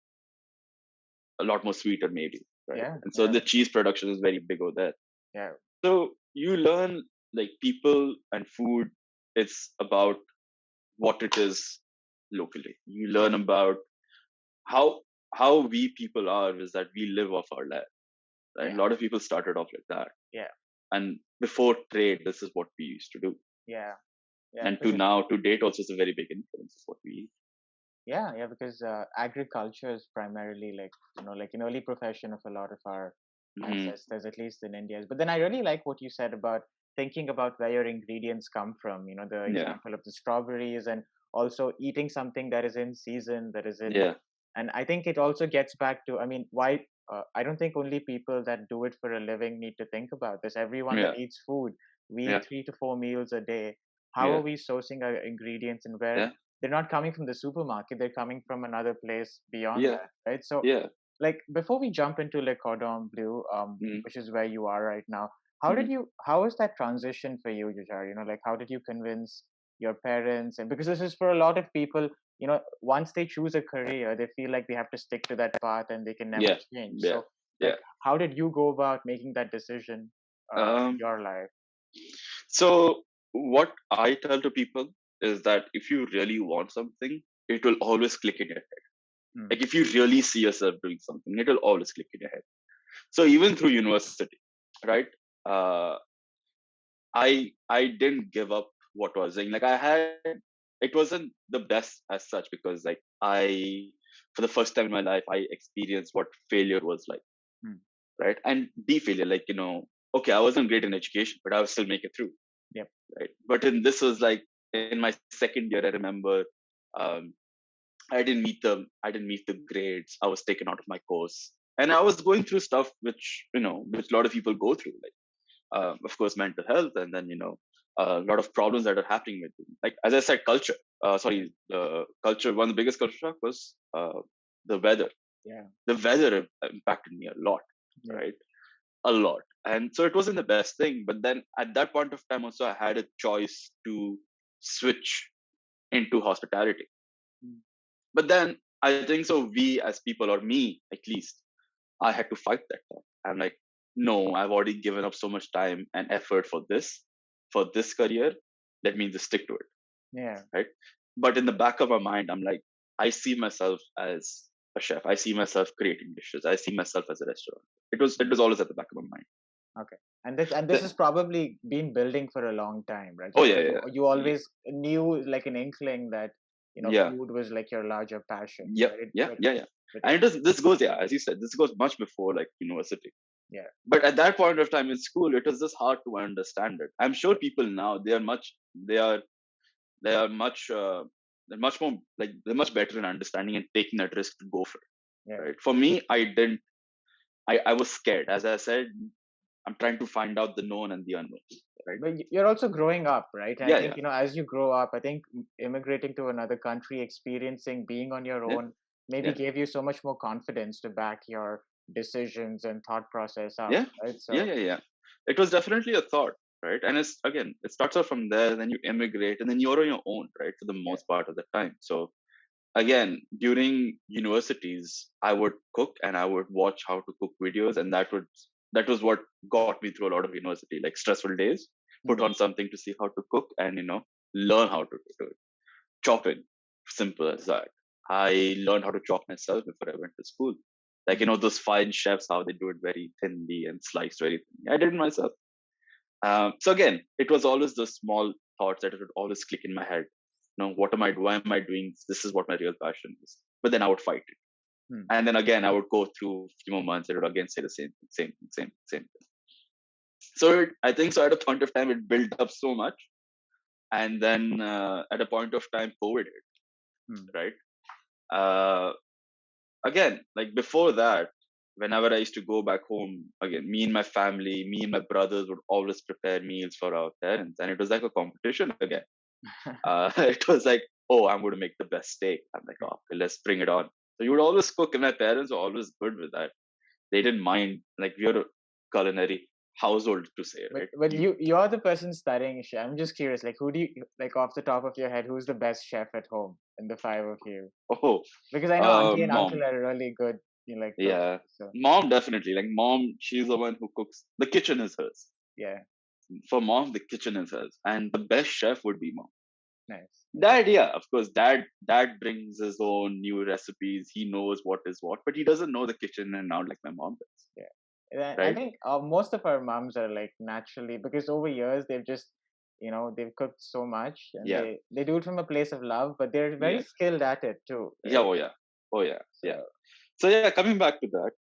a lot more sweeter, maybe, right? yeah, And so yeah, the cheese production is very big over there. yeah, So you learn like people and food. It's about what it is locally. You yeah, learn about how how we people are is that we live off our land. Right? A yeah, lot of people started off like that, yeah, and before trade, this is what we used to do. yeah, yeah. And to Because now, to date, also is a very big influence of what we eat. yeah, yeah, because agriculture is primarily like, like an early profession of a lot of our Hmm. ancestors, at least in India. But then I really like what you said about thinking about where your ingredients come from. The Yeah, example of the strawberries, and also eating something that is in season, that is in. yeah, And I think it also gets back to, I mean, why I don't think only people that do it for a living need to think about this. Everyone that yeah, eats food, we yeah, eat 3 to 4 meals a day. How are yeah, we sourcing our ingredients, and where yeah, they're not coming from the supermarket, they're coming from another place beyond yeah, that, right? So, yeah. like, before we jump into Le Cordon Bleu, Mm-hmm. which is where you are right now, Mm-hmm. how was that transition for you, Jujhar? Like, how did you convince your parents? And because this is for a lot of people, once they choose a career, they feel like they have to stick to that path and they can never Yeah, change. yeah, So, yeah. like, how did you go about making that decision in Um, your life? so what I tell to people is that if you really want something, it will always click in your head. Hmm. Like if you really see yourself doing something, it will always click in your head. So even through university, right? Uh, I didn't give up what was saying. Like I had, it wasn't the best as such because like for the first time in my life, I experienced what failure was like, Hmm. right? And be failure, like okay, I wasn't great in education, but I would still make it through, Yep. right? But in this was like in my second year, I remember um, I didn't meet the grades. I was taken out of my course, and I was going through stuff which a lot of people go through, like of course mental health, and then a lot of problems that are happening with them. Like as I said, culture. Yeah. Sorry, the culture. One of the biggest culture shock was the weather. Yeah. The weather impacted me a lot, Yeah. right? A lot, and so it wasn't the best thing. But then at that point of time, also I had a choice to switch into hospitality. Mm. But then I think so. We as people, or me at least, I had to fight that thought. I'm like, no, I've already given up so much time and effort for this career. Let me just stick to it, Yeah. right? But in the back of my mind, I'm like, I see myself as a chef. I see myself creating dishes. I see myself as a restaurant. It was always at the back of my mind. Okay. And this has probably been building for a long time, right? Oh So yeah, you yeah, always knew, like, an inkling that yeah, food was like your larger passion, yeah, right? yeah, But yeah, yeah. but And this goes, yeah, as you said, this goes much before like university. Yeah. But at that point of time in school, it was just hard to understand it. I'm sure people now they are they are much they're much more like they're much better in understanding and taking that risk to go for it. Yeah. Right? For me, I didn't. I was scared. As I said, I'm trying to find out the known and the unknown. Right? But you're also growing up, right? And I Yeah, think, yeah, as you grow up, I think immigrating to another country, experiencing being on your yeah, own, maybe yeah, gave you so much more confidence to back your decisions and thought process up, yeah, right? yeah, So, yeah, yeah. It was definitely a thought, right? And it's again, it starts off from there. Then you immigrate, and then you're on your own, right, for the yeah. most part of the time. So again, during universities, I would cook and I would watch how to cook videos, and that was what got me through a lot of university, like stressful days. Put Hmm. on something to see how to cook, and learn how to do it. Chopping, simple as that. I learned how to chop myself before I went to school. Like Hmm. those fine chefs, how they do it very thinly and sliced very thinly. I did it myself. So again, it was always the small thoughts that would always click in my head. What am I? Why am I doing this? This is what my real passion is. But then I would fight it, Hmm. and then again I would go through a few more months. It would again say the same thing. So I think so. At a point of time, it built up so much, and then at a point of time, COVID hit. Hmm. Right. Uh, Again, like before that, whenever I used to go back home, again, me and my family, me and my brothers would always prepare meals for our parents, and it was like a competition again. It was like, oh, I'm going to make the best steak. I'm like, oh, okay, let's bring it on. So you would always cook, and my parents were always good with that. They didn't mind. Like we're a culinary household to say, But right? but you're the person studying chef. I'm just curious, like who do you like off the top of your head, who's the best chef at home in the five of you? Oh, Because I know auntie and mom, uncle are really good, like cooks. yeah, So mom definitely. Like mom, she's the one who cooks. The kitchen is hers. yeah, For mom, the kitchen is hers, and the best chef would be mom. nice. Okay. Dad, yeah, of course, dad brings his own new recipes. He knows what is what, but he doesn't know the kitchen and out like my mom does, Yeah. Yeah, I right? think most of our moms are like naturally because over years they've just they've cooked so much and Yeah, they do it from a place of love, but they're very yeah, skilled at it too, yeah, right? oh yeah, oh yeah, yeah. So So yeah, coming back to that,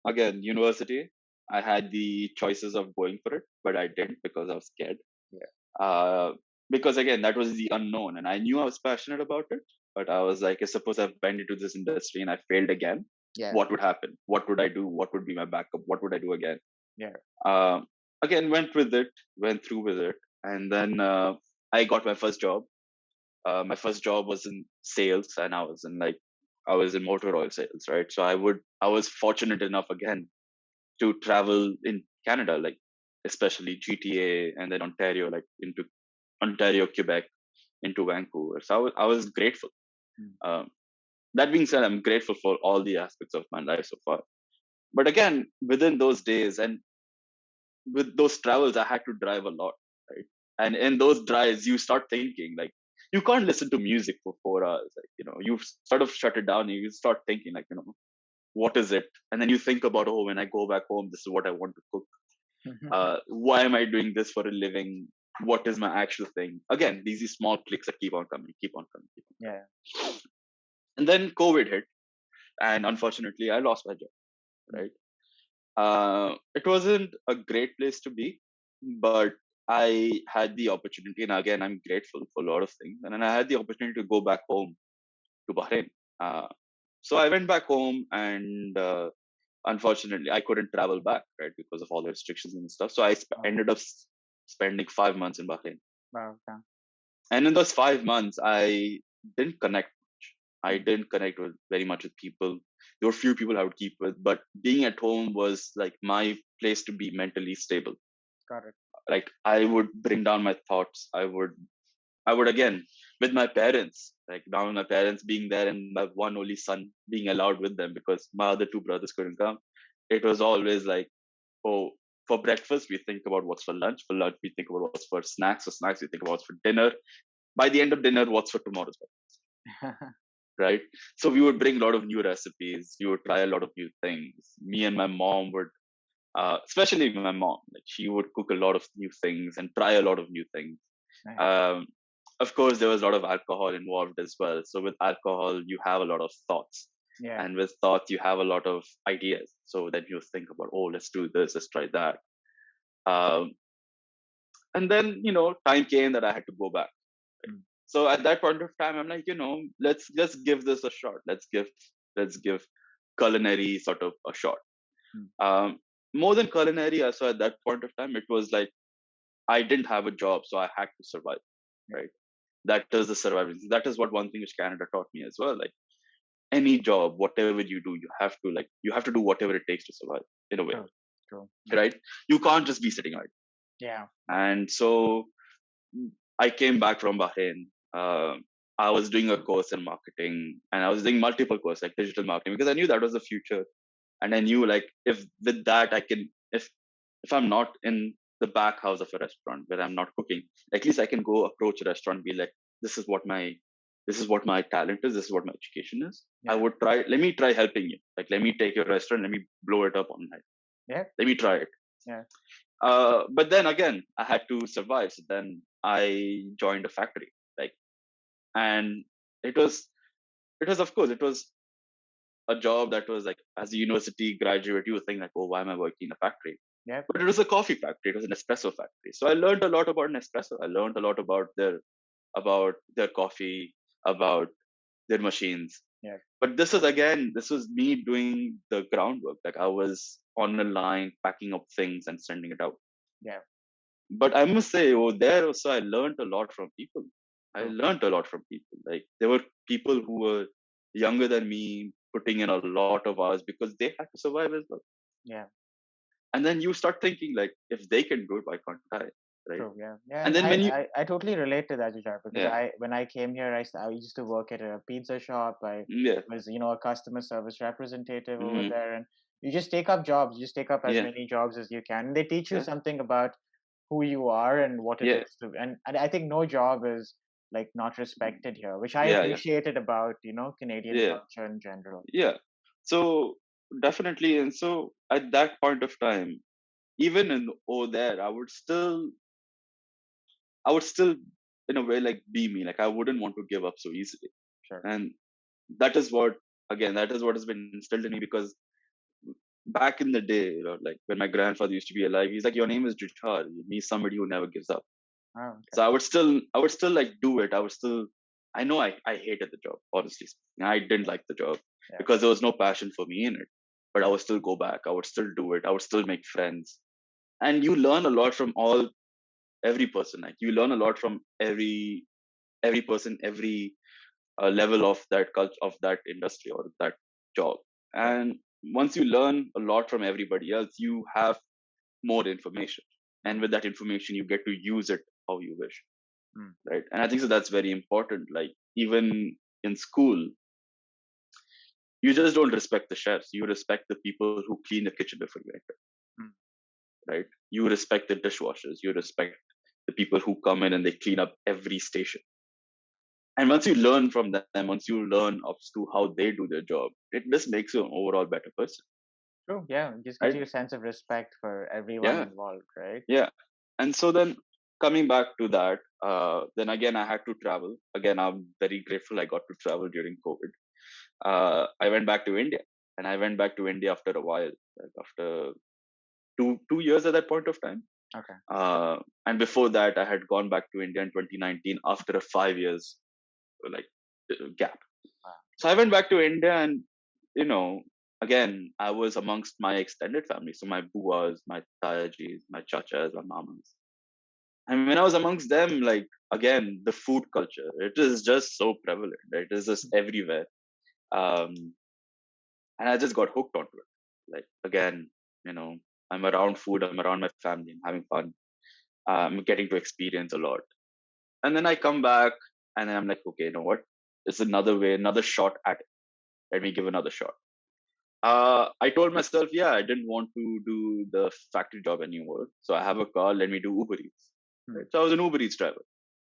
again, university, I had the choices of going for it, but I didn't because I was scared. yeah, Uh, because again, that was the unknown, and I knew I was passionate about it, but I was like, suppose I went into this industry and I failed again, yeah, what would happen? What would I do? What would be my backup? What would I do again? yeah. Um, Again, went through with it, and then I got my first job. My first job was in sales, and I was in motor oil sales, right? So I was fortunate enough again to travel in Canada, like especially GTA and then Ontario, like into Ontario, Quebec, into Vancouver. So I was grateful. Mm. Um, that being said, I'm grateful for all the aspects of my life so far. But again, within those days and with those travels, I had to drive a lot, right? And in those drives, you start thinking like you can't listen to music for 4 hours. Like, you sort of shut it down and you start thinking like, what is it? And then you think about, oh, when I go back home, this is what I want to cook. Why am I doing this for a living? What is my actual thing? Again, these small clicks that keep on coming, keep on coming, keep on Yeah, coming. And then COVID hit, and unfortunately, I lost my job. mm, Right? It wasn't a great place to be, but I had the opportunity, and again, I'm grateful for a lot of things. And then I had the opportunity to go back home to Bahrain. Uh, so I went back home, and unfortunately, I couldn't travel back, right, because of all the restrictions and stuff. So wow, ended up spending 5 months in Bahrain. wow, yeah. And in those 5 months, I didn't connect much. I Mm, didn't connect with very much with people. There were few people I would keep with, but being at home was like my place to be mentally stable. got it. Like I would bring down my thoughts. I would again with my parents, like now my parents being there and my one only son being allowed with them because my other two brothers couldn't come. It was always like, oh, for breakfast we think about what's for lunch. For lunch we think about what's for snacks. For snacks we think about what's for dinner. By the end of dinner, what's for tomorrow's breakfast, right? So we would bring a lot of new recipes. We would try a lot of new things. Me and my mom would, especially my mom, like she would cook a lot of new things and try a lot of new things. Nice. Um, of course, there was a lot of alcohol involved as well. So with alcohol, you have a lot of thoughts. Yeah. And with thoughts, you have a lot of ideas. So then you think about, oh, let's do this, let's try that. Um, and then, time came that I had to go back. Mm. So at that point of time, I'm like, let's give this a shot. Let's give culinary sort of a shot. Mm. More than culinary, so at that point of time, it was like I didn't have a job, so I had to survive. Yeah. Right. That is the survival. That is what one thing which Canada taught me as well. Like any job, whatever you do, you have to do whatever it takes to survive in a way. True. True. Right. You can't just be sitting idle. Yeah. And so I came back from Bahrain. I was doing a course in marketing, and I was doing multiple courses like digital marketing because I knew that was the future. And I knew like if with that I can if I'm not in the back house of a restaurant where I'm not cooking, at least I can go approach a restaurant and be like, this is what my talent is, this is what my education is. I Yeah. would try. Let me try helping you. Like let me take your restaurant, let me blow it up online. Yeah. Let me try it. Yeah. But then again, I had to survive. So then I joined a factory. Like, and it was, of course, it was a job that was like, as a university graduate, you would think like, oh, why am I working in a factory? Yeah. But it was a coffee factory. It was an espresso factory. So I learned a lot about Nespresso. I learned a lot about their coffee, about their machines. Yeah. But this was me doing the groundwork. Like I was on a line, packing up things and sending it out. Yeah. But I must say, oh, there also I learned a lot from people. I True. learned a lot from people. Like there were people who were younger than me putting in a lot of hours because they had to survive as well. Yeah. And then you start thinking like, if they can do it, why can't I? Right. True. Yeah. Yeah. And And then when you, I totally relate to that, Jujhar, because yeah, when I came here, I used to work at a pizza shop. I yeah, was, a customer service representative over hmm, there, and you just take up jobs. You just take up as yeah, many jobs as you can. And they teach you yeah, something about who you are and what it yeah, is to. And I think no job is like not respected here, which I yeah, yeah, appreciated about Canadian yeah, culture in general. yeah. So definitely, and so at that point of time, even in over there, I would still, in a way, like be me. Like I wouldn't want to give up so easily. Sure. And that is what, again, that is what has been instilled in me because back in the day, like when my grandfather used to be alive, he's like, your name is Jujhar. He's somebody who never gives up. Oh, So okay. I would still like do it. I know I hated the job, honestly speaking. I didn't like the job Yeah. because there was no passion for me in it. But I would still go back. I would still do it. I would still make friends. And you learn a lot from every person. Like you learn a lot from every person, every level of that culture, of that industry or that job. Yeah. And once you learn a lot from everybody else, you have more information, and Mm. with that information, you get to use it how you wish, Mm. right? And I think so that's very important. Like even in school, you just don't respect the chefs. You respect the people who clean the kitchen before you enter, Mm. right? You respect the dishwashers. You respect the people who come in and they clean up every station. And once you learn from them, once you learn as to how they do their job, it just makes you an overall better person, True. Yeah. It just gives right? you a sense of respect for everyone Yeah, involved, right? yeah. And so then coming back to that, then again I had to travel. Again, I'm very grateful I got to travel during COVID. I went back to India, and I went back to India after a while, like after two years at that point of time. Okay. And before that, I had gone back to India in 2019 after a 5 years like gap. Wow. So I went back to India, and you know, again, I was amongst my extended family. So my buas, my tayajis, my chachas, my mamas. And when I was amongst them, like again, the food culture, it is just so prevalent. It is just everywhere. Um, and I just got hooked onto it. Like again, you know, I'm around food, I'm around my family, I'm having fun. I'm getting to experience a lot. And then I come back, and then I'm like, okay, you know what? It's another way, another shot at it. Let me give another shot. I told myself, yeah, I didn't want to do the factory job anymore. So I have a car, let me do Uber Eats. Hmm. Right? So I was an Uber Eats driver.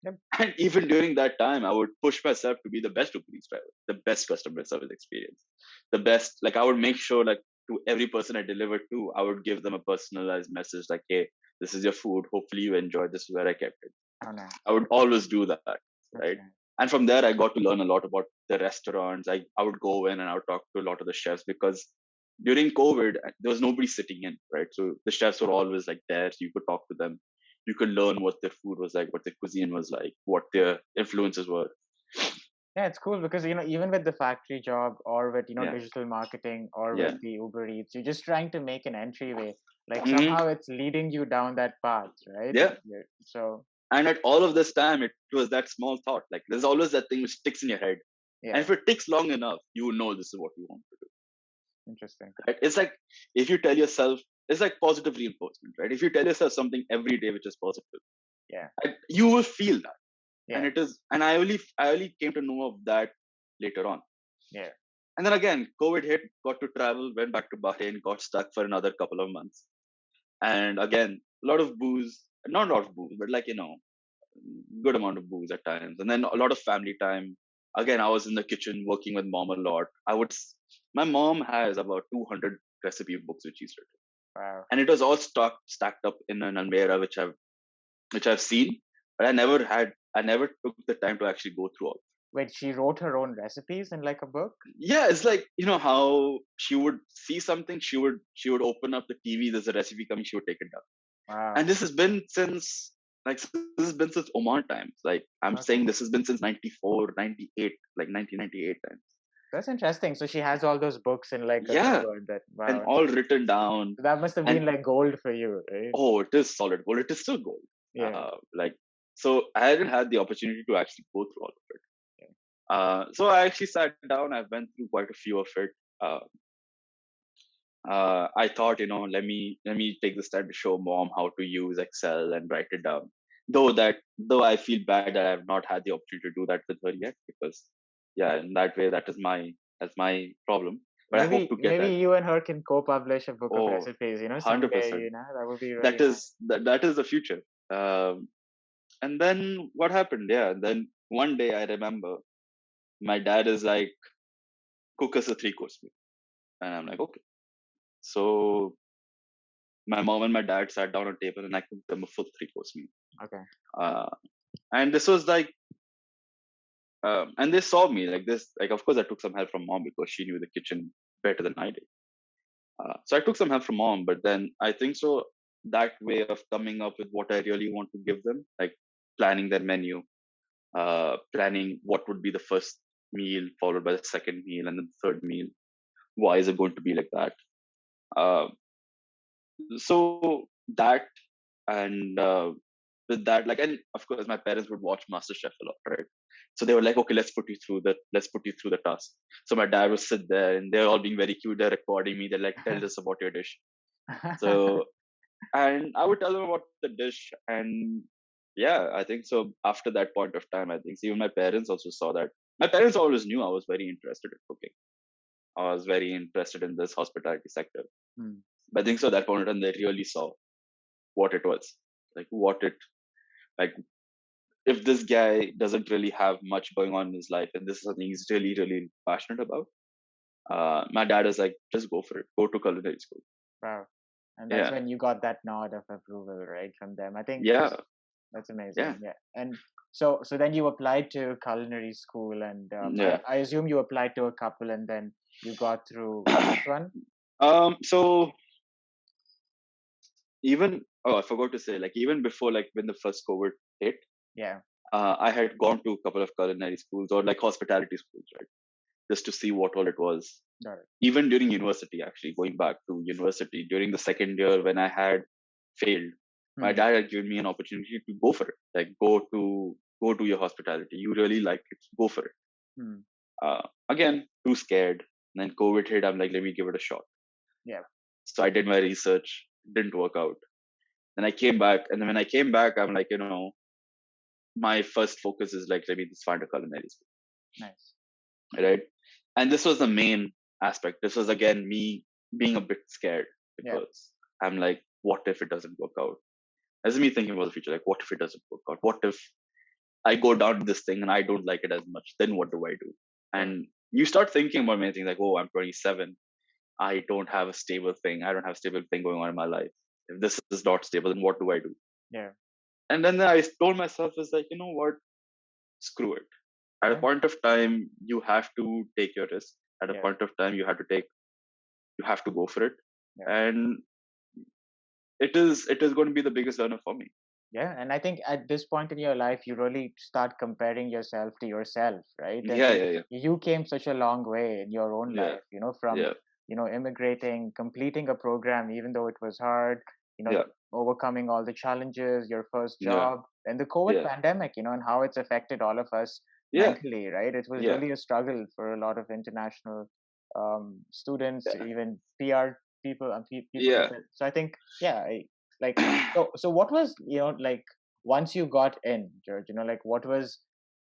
Yep. And even during that time, I would push myself to be the best Uber Eats driver, the best customer service experience, the best. Like I would make sure, like to every person I delivered to, I would give them a personalized message, like, "Hey, this is your food. Hopefully you enjoyed. This is where I kept it." Oh, nice. I would always do that, That's right? nice. And from there, I got to learn a lot about the restaurants. I would go in and I would talk to a lot of the chefs because during COVID, there was nobody sitting in, right? So the chefs were always like there. So you could talk to them. You could learn what their food was like, what their cuisine was like, what their influences were. Yeah, it's cool because even with the factory job or with Yeah, digital marketing or with yeah. the Uber Eats, you're just trying to make an entryway. Like Hmm. somehow it's leading you down that path, right? Yeah. So And at all of this time, it was that small thought. Like there's always that thing which sticks in your head. And yeah, if it ticks long enough, you know this is what you want to do. interesting. Right? It's like if you tell yourself, it's like positive reinforcement, right? If you tell yourself something every day which is positive, Yeah, you will feel that. And yeah, it is, and I only came to know of that later on. yeah. And then again, COVID hit, got to travel, went back to Bahrain, got stuck for another couple of months. And again, a lot of booze, not a lot of booze, but like, good amount of booze at times. And then a lot of family time. Again, I was in the kitchen working with mom a lot. My mom has about 200 recipe books which she's written. Wow. And it was all stacked up in an Almera, which I've seen, but I never took the time to actually go through all. Wait, she wrote her own recipes in like a book? Yeah, it's like how she would see something, she would open up the TV. There's a recipe coming, she would take it down. And Wow. this has been since Oman times. Like I'm Okay. saying, this has been since 94, 98, like 1998 times. That's interesting. So she has all those books in like a Yeah, cupboard that and wow. all written down. So that must have And been like gold for you, right? oh, it is solid gold. It is still gold. Yeah. Like so, I hadn't had the opportunity to actually go through all of it. Yeah. So I actually sat down. I went through quite a few of it. Uh, I thought, let me take this time to show mom how to use Excel and write it down. Though I feel bad that I have not had the opportunity to do that with her yet, because yeah, in that way, that's my problem. But I hope Maybe to get maybe that. you and her can co-publish a book of Oh, recipes, 100%. someday, that would be That really nice. is that is the future. Um, and then what happened? Yeah, and then one day I remember my dad is like, cook us a three-course meal, and I'm like, Mm. okay. So my mom and my dad sat down on a table, and I cooked them a full three-course meal. Okay. Uh, and this was like, and they saw me like this. Like, of course, I took some help from mom because she knew the kitchen better than I did. So I took some help from mom, but then I think so that way of coming up with what I really want to give them, like planning their menu, planning what would be the first meal, followed by the second meal, and then the third meal. Why is it going to be like that? Uh, so that and with that, like, and of course, my parents would watch MasterChef a lot, right? So they were like, okay, let's put you through the task. So my dad would sit there, and they're all being very cute. They're recording me. They're like, tell us about your dish. So and I would tell them about the dish, and yeah, I think so. After that point of time, I think even my parents also saw that. My parents always knew I was very interested in cooking. I was very interested in this hospitality sector. Hmm. But I think so that point of time they really saw what it was, like what it like. If this guy doesn't really have much going on in his life, and this is something he's really, really passionate about, my dad is like, just go for it. Go to culinary school. Wow. And that's Yeah, when you got that nod of approval, right, from them. I think yeah, that's yeah, amazing. Yeah. And so then you applied to culinary school, and yeah. I assume you applied to a couple, and then you got through which one? So even I forgot to say, like even before, like when the first COVID hit, Yeah. I had gone to a couple of culinary schools or like hospitality schools, right, just to see what all it was. Got it. Even during university, actually going back to university during the second year when I had failed, my Hmm. dad had given me an opportunity to go for it. Like go to your hospitality. You really like it, go for it. Hmm. Again, too scared. And then COVID hit. I'm like, let me give it a shot. Yeah. So I did my research. Didn't work out. Then I came back, and then when I came back, I'm like, my first focus is like, let me just find a culinary school, Nice. right? And this was the main aspect. This was again me being a bit scared Yeah. because I'm like, what if it doesn't work out? As me thinking about the future, like, what if it doesn't work out? What if I go down to this thing and I don't like it as much? Then what do I do? Sure. And you start thinking about many things like, oh, I'm 27. I don't have a stable thing. I don't have a stable thing going on in my life. If this is not stable, then what do I do? Yeah. And then I told myself, is like, you know what? Screw it. At a Yeah. point of time, you have to take your risk. At a Yeah. point of time, you have to go for it. Yeah. And it is going to be the biggest learner for me. Yeah, and I think at this point in your life, you really start comparing yourself to yourself, right? And Yeah, yeah, yeah, you came such a long way in your own yeah, life, from yeah, immigrating, completing a program, even though it was hard, you know, yeah, overcoming all the challenges, your first yeah, job, and the COVID yeah, pandemic, and how it's affected all of us yeah, mentally, right? It was yeah, really a struggle for a lot of international students, even PR people and people with yeah. it. So I think, yeah, like so what was, like once you got in, George, like what was,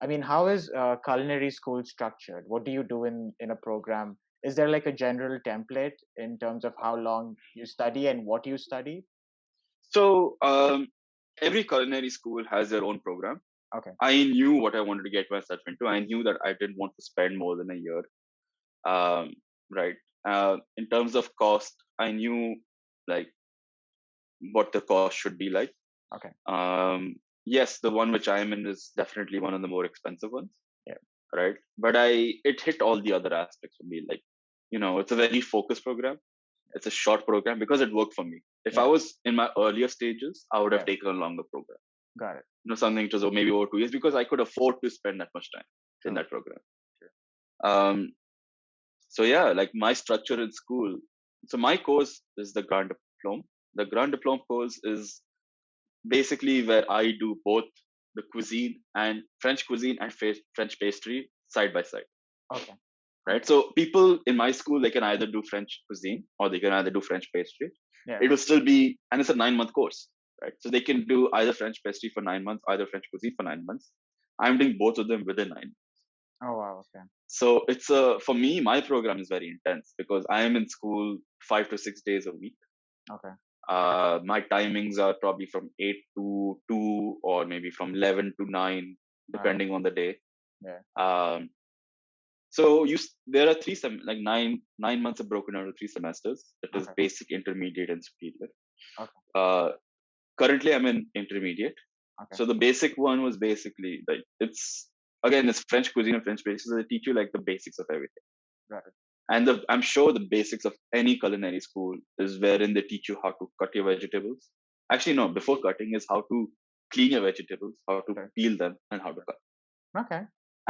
I mean, how is culinary school structured? What do you do in a program? Is there like a general template in terms of how long you study and what you study? So every culinary school has their own program. Okay. I knew what I wanted to get myself into. I knew that I didn't want to spend more than a year. Um, right. In terms of cost, I knew like what the cost should be like. Okay. Yes, the one which I'm in is definitely one of the more expensive ones. Yeah. Right. But it hit all the other aspects for me. Like, it's a very focused program. It's a short program because it worked for me. If I Yeah. was in my earlier stages, I would have Yeah. taken a longer program. Got it. Something which was maybe over 2 years because I could afford to spend that much time in True. that program. True. Um, so yeah, like my structure in school. So my course is the Grand Diplome. The Grand Diplome course is basically where I do both the cuisine and French cuisine and French pastry side by side. Okay. Right. Okay. So people in my school, they can either do French cuisine or they can either do French pastry. Yeah. It will still be, and it's a 9 month course, right? So they can do either French pastry for 9 months, either French cuisine for 9 months. I'm doing both of them within 9 months. Oh wow. Okay. So for me, my program is very intense because I am in school 5 to 6 days a week. Okay. My timings are probably from 8 to 2 or maybe from 11 to 9, Wow. depending on the day. Yeah. Um, So there are like nine months are broken into 3 semesters. That is Okay. basic, intermediate, and superior. Okay. Uh, Currently, I'm in intermediate. Okay. So the basic one was basically like it's French cuisine and French basics. So they teach you like the basics of everything. Got it. And I'm sure the basics of any culinary school is wherein they teach you how to cut your vegetables. Actually, no, before cutting is how to clean your vegetables, how to Sure. peel them, and how to cut. Okay.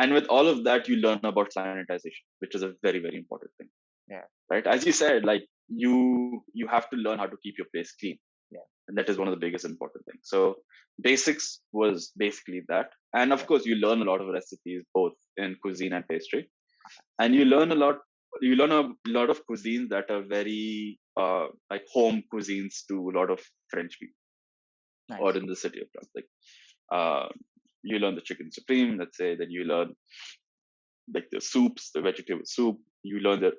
And with all of that, you learn about sanitization, which is a very, very important thing. Yeah. Right? As you said, like you have to learn how to keep your place clean. Yeah. And that is one of the biggest important things. So basics was basically that. And of Yeah. course you learn a lot of recipes both in cuisine and pastry. And you learn a lot of cuisines that are very like home cuisines to a lot of French people or Nice. in the city of France. Like uh, you learn the chicken supreme, let's say, then you learn like the soups, the vegetable soup. You learn the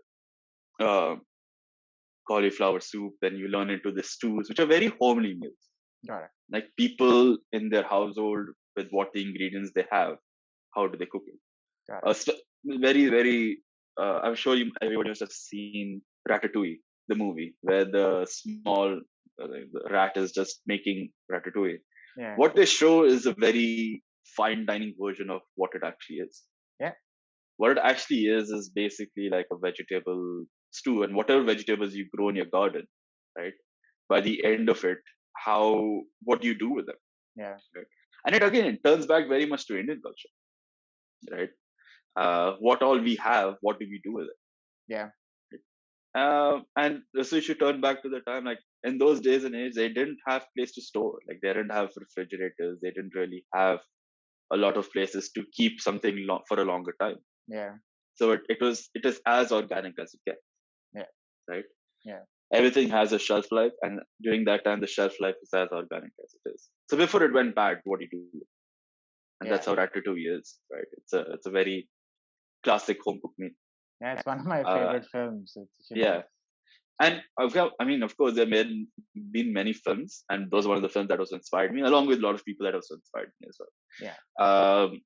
uh, cauliflower soup. Then you learn into the stews, which are very homely meals. Got it. Like people in their household with what the ingredients they have, how do they cook it? Got it. Very, very. I'm sure everybody must have seen Ratatouille, the movie, where the small the rat is just making ratatouille. Yeah. What they show is a very fine dining version of what it actually is. Yeah. What it actually is basically like a vegetable stew, and whatever vegetables you grow in your garden, right? By the end of it, what do you do with them, Yeah. right? And it turns back very much to Indian culture, right? What all we have, what do we do with it? Yeah. And so you should turn back to the time, like in those days and age, they didn't have place to store, like they didn't have refrigerators, they didn't really have a lot of places to keep something for a longer time. Yeah. So it is as organic as it gets, Yeah. right? Yeah. Everything has a shelf life, and during that time, the shelf life is as organic as it is. So before it went bad, what do you do? And Yeah. that's how Ratatouille is, right? It's a very classic home cooked meal. Yeah. It's one of my Uh, favorite films. yeah, and I mean, of course, been many films, and those are one of the films that also inspired me, along with a lot of people that also inspired me as well. Yeah. And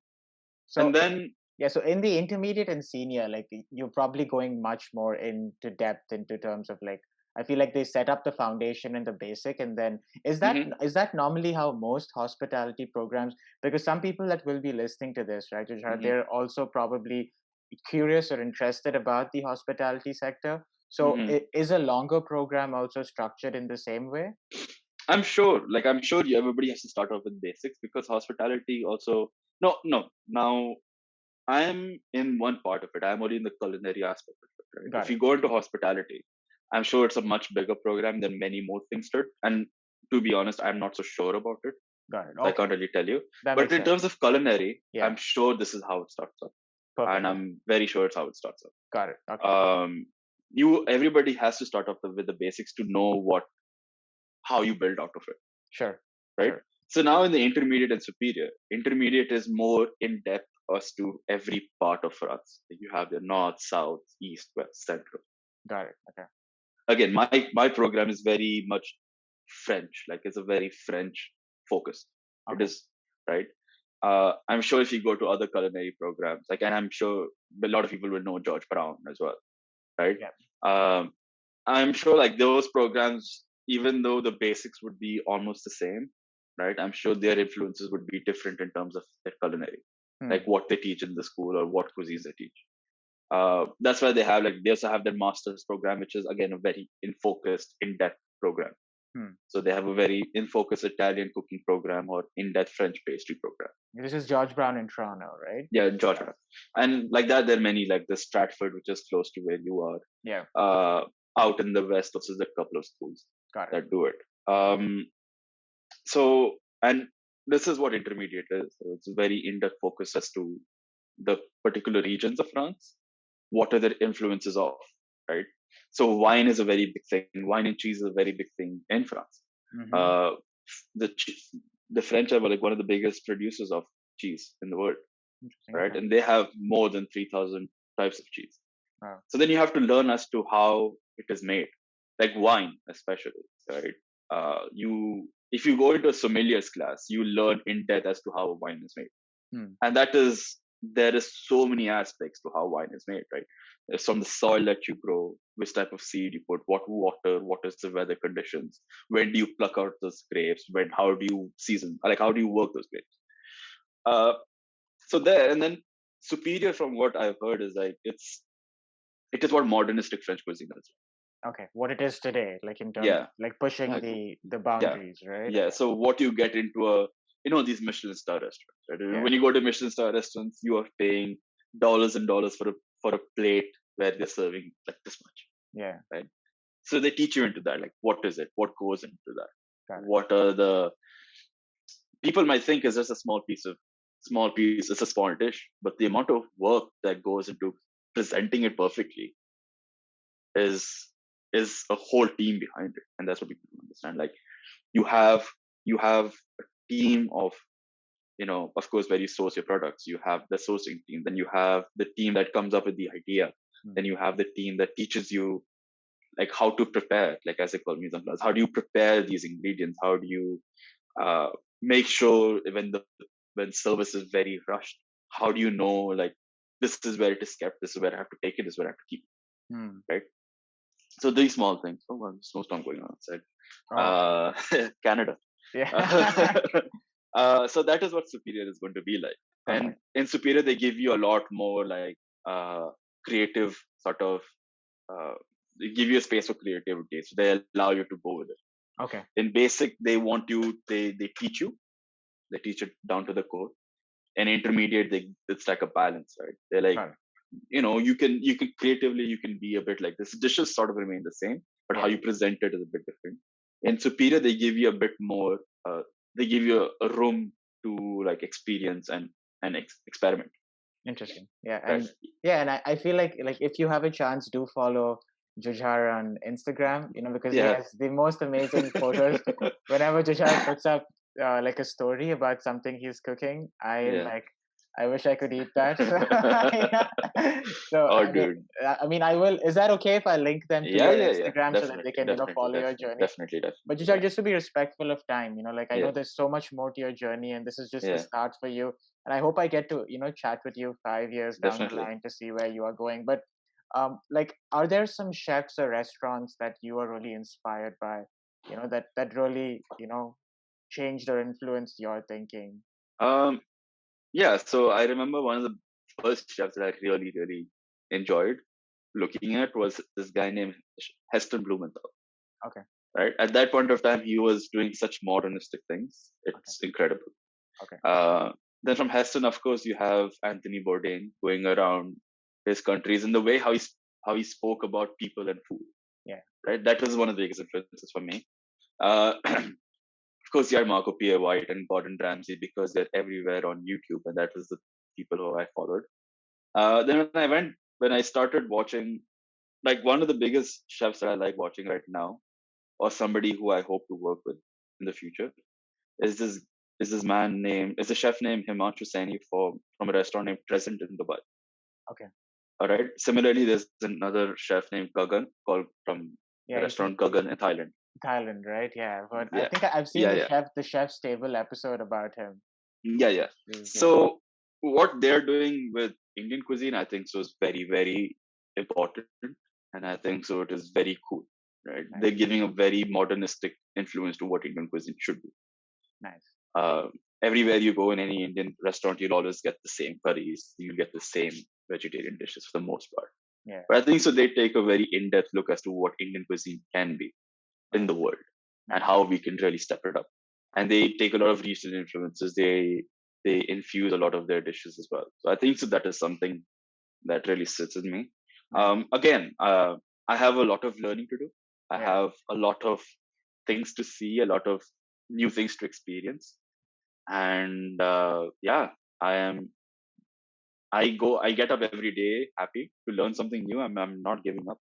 So then yeah, so in the intermediate and senior, like you're probably going much more into depth into terms of like I feel like they set up the foundation and the basic, and then Hmm. is that normally how most hospitality programs? Because some people that will be listening to this, right, Jujhar, Hmm. they're also probably curious or interested about the hospitality sector. So Hmm. is a longer program also structured in the same way? I'm sure everybody has to start off with basics because hospitality also. No, no. Now I'm in one part of it. I'm only in the culinary aspect of it. Right? If Got you it. go into hospitality, I'm sure it's a much bigger program than many more things did. And to be honest, I'm not so sure about it. Got it. So I Okay, can't really tell you. that But makes in sense. terms of culinary, Yeah, I'm sure this is how it starts up, perfect. and Yeah, I'm very sure it's how it starts got it. up. Okay, You everybody has to start off with the basics to know what how you build out of it, sure, right? sure. So now in the intermediate and superior, intermediate is more in depth as to every part of France. You have the north, south, east, west, central. Got it. Okay, Again, my program is very much French, like it's a very French focus. It okay. is right. I'm sure if you go to other culinary programs, like, and I'm sure a lot of people will know George Brown as well, right? Yeah. Um, I'm sure like those programs, even though the basics would be almost the same, right? I'm sure their influences would be different in terms of their culinary, like Hmm. what they teach in the school or what cuisines they teach. That's why they also have their master's program, which is again a very in focused, in depth program. Hmm. So they have a very in focus Italian cooking program or in depth French pastry program. This is George Brown in Toronto, right? Yeah, Georgia, and like that, there are many like the Stratford, which is close to where you are. Yeah, Out in the west, also there's a couple of schools got it. that do it. So, and this is what intermediate is. So it's very in-depth focus as to the particular regions of France. What are their influences of, right? So wine is a very big thing. Wine and cheese is a very big thing in France. Mm-hmm. Uh, the the French are like one of the biggest producers of cheese in the world, Interesting. right? Okay. And they have more than 3,000 types of cheese. Wow. So then you have to learn as to how it is made, like wine, especially, right? You if you go into a sommelier's class, you learn in depth as to how wine is made, Hmm. and there is so many aspects to how wine is made, right? It's from the soil that you grow, which type of seed you put, what water, what is the weather conditions, when do you pluck out those grapes, when how do you season, like how do you work those grapes? Uh, so there, and then superior from what I've heard is like it is what modernistic French cuisine is. Okay. What it is today, like in terms Yeah, of like pushing like, the yeah, boundaries, right? yeah. Okay. So what you get into these Michelin star restaurants, right? Yeah. When you go to Michelin star restaurants, you are paying dollars and dollars for a plate where they're serving like this much, Yeah. right? So they teach you into that, like what is it, what goes into that, Got it. what are the people might think is just a small piece, it's a small dish, but the amount of work that goes into presenting it perfectly is is a whole team behind it, and that's what people don't understand. Like you have a team of of course, where you source your products, you have the sourcing team, then you have the team that comes up with the idea, Hmm. then you have the team that teaches you like how to prepare, like as I call mise en place, how do you prepare these ingredients, how do you uh, make sure when service is very rushed, how do you know like this is where it is kept, this is where I have to take it, this is where I have to keep Hmm. it, right? So these small things. Oh, well, snowstorm going on outside. Oh. Canada. Yeah. So that is what Superior is going to be like. And Perfect. in Superior, they give you a lot more like creative sort of. Uh, they give you a space for creativity, so they allow you to go with it. Okay. In basic, they want you. They teach you. They teach it down to the core. And intermediate, it's like a balance, right? They're like, Got it. you can creatively, you can be a bit like this. Dishes sort of remain the same, but how Yeah. you present it is a bit different. In Superior, they give you a bit more. They give you a room to like experience and experiment, Interesting. Yeah. right? And I feel like if you have a chance, do follow Jujhar on Instagram, because he Yeah. has the most amazing photos. Whenever Jujhar puts up like a story about something he's cooking, Yeah. I wish I could eat that. Yeah. So Oh, dude. I mean, I will. Is that okay if I link them to Yeah, your yeah, yeah. Instagram so that they Definitely, can definitely, follow your definitely, journey? definitely, But definitely. Jujhar, Yeah, just to be respectful of time, like I know yeah, there's so much more to your journey, and this is just the yeah. start for you. And I hope I get to chat with you 5 years down the Definitely. line to see where you are going. But like, are there some chefs or restaurants that you are really inspired by, that really, changed or influenced your thinking? Um, yeah. So I remember one of the first chefs that I really, really enjoyed looking at was this guy named Heston Blumenthal. Okay. Right at that point of time, he was doing such modernistic things. Okay. It's incredible. Okay. Uh, then from Heston, of course, you have Anthony Bourdain going around his countries and the way how he spoke about people and food. Yeah. Right, that was one of the biggest influences for me. Of course, you had Marco Pierre White and Gordon Ramsay because they're everywhere on YouTube, and that was the people who I followed. Then when I started watching, like one of the biggest chefs that I like watching right now, or somebody who I hope to work with in the future, is this a chef named Himanshu Saini from a restaurant named Crescent in Dubai. Okay. All right. Similarly, there's another chef named Gagan called from the Yeah, he's from restaurant Gagan in Thailand. Thailand, right? Yeah, but I Yeah, think I've seen yeah, the yeah, chef's table episode about him. yeah. Yeah. So what they're doing with Indian cuisine, I think, so is very, very important, and I think so it is very cool. Right? Nice. They're giving a very modernistic influence to what Indian cuisine should be. Nice. Uh, Everywhere you go in any Indian restaurant, you'll always get the same curries. You get the same vegetarian dishes for the most part. Yeah. But I think so they take a very in-depth look as to what Indian cuisine can be in the world and how we can really step it up. And they take a lot of recent influences. They infuse a lot of their dishes as well. So I think so that is something that really sits with me. Nice. Again, I have a lot of learning to do. I Yeah. have a lot of things to see, a lot of new things to experience, and yeah, I am. I get up every day happy to learn something new. I'm not giving up.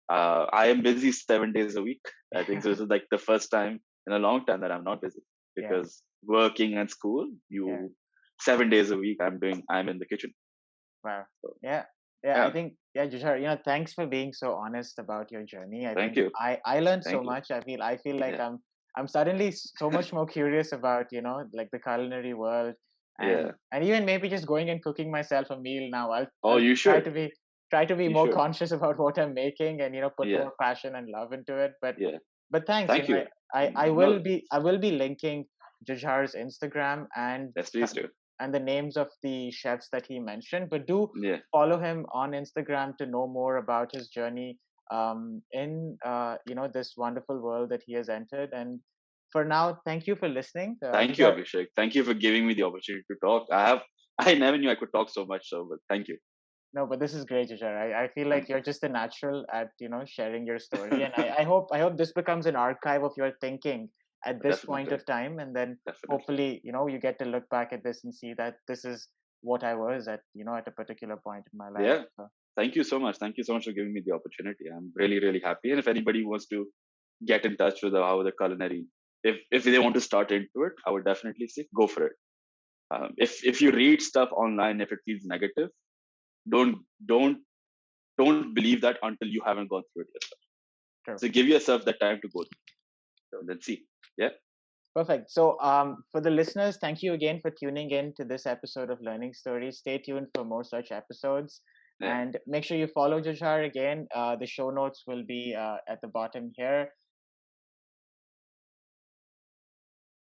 I am busy 7 days a week. I think this is like the first time in a long time that I'm not busy Yeah. because working and school, Yeah. 7 days a week, I'm in the kitchen. Wow. So, Yeah. Yeah. I yeah. think, yeah, Jujhar, thanks for being so honest about your journey. I Thank think you. I learned so Thank you. much. I feel like Yeah. I'm suddenly so much more curious about, like the culinary world, and Yeah. and even maybe just going and cooking myself a meal now. Oh, I'll you try should. to be You more should. conscious about what I'm making, and put Yeah. more passion and love into it. Yeah. But thanks. Thank you. I will No. be linking Jujhar's Instagram Yes, please do. and the names of the chefs that he mentioned. But do Yeah. follow him on Instagram to know more about his journey in this wonderful world that he has entered. And for now, thank you for listening. Thank you, Jujhar, Abhishek. Thank you for giving me the opportunity to talk. I never knew I could talk so much, so but thank you. no, but this is great, Jujhar. I feel like Thank you're just a natural at sharing your story, and I hope this becomes an archive of your thinking at this point Definitely. of time, and then Definitely. hopefully you get to look back at this and see that this is what I was at at a particular point in my life. Yeah. So, Thank you so much. Thank you so much for giving me the opportunity. I'm really, really happy. And if anybody wants to get in touch with how the culinary, if they want to start into it, I would definitely say go for it. If you read stuff online, if it feels negative, don't don't don't believe that until you haven't gone through it yourself. true. So give yourself the time to go through. So let's see. Yeah. Perfect. So, for the listeners, thank you again for tuning in to this episode of Learning Stories. Stay tuned for more such episodes. Yeah. And make sure you follow Jujhar again. The show notes will be at the bottom here.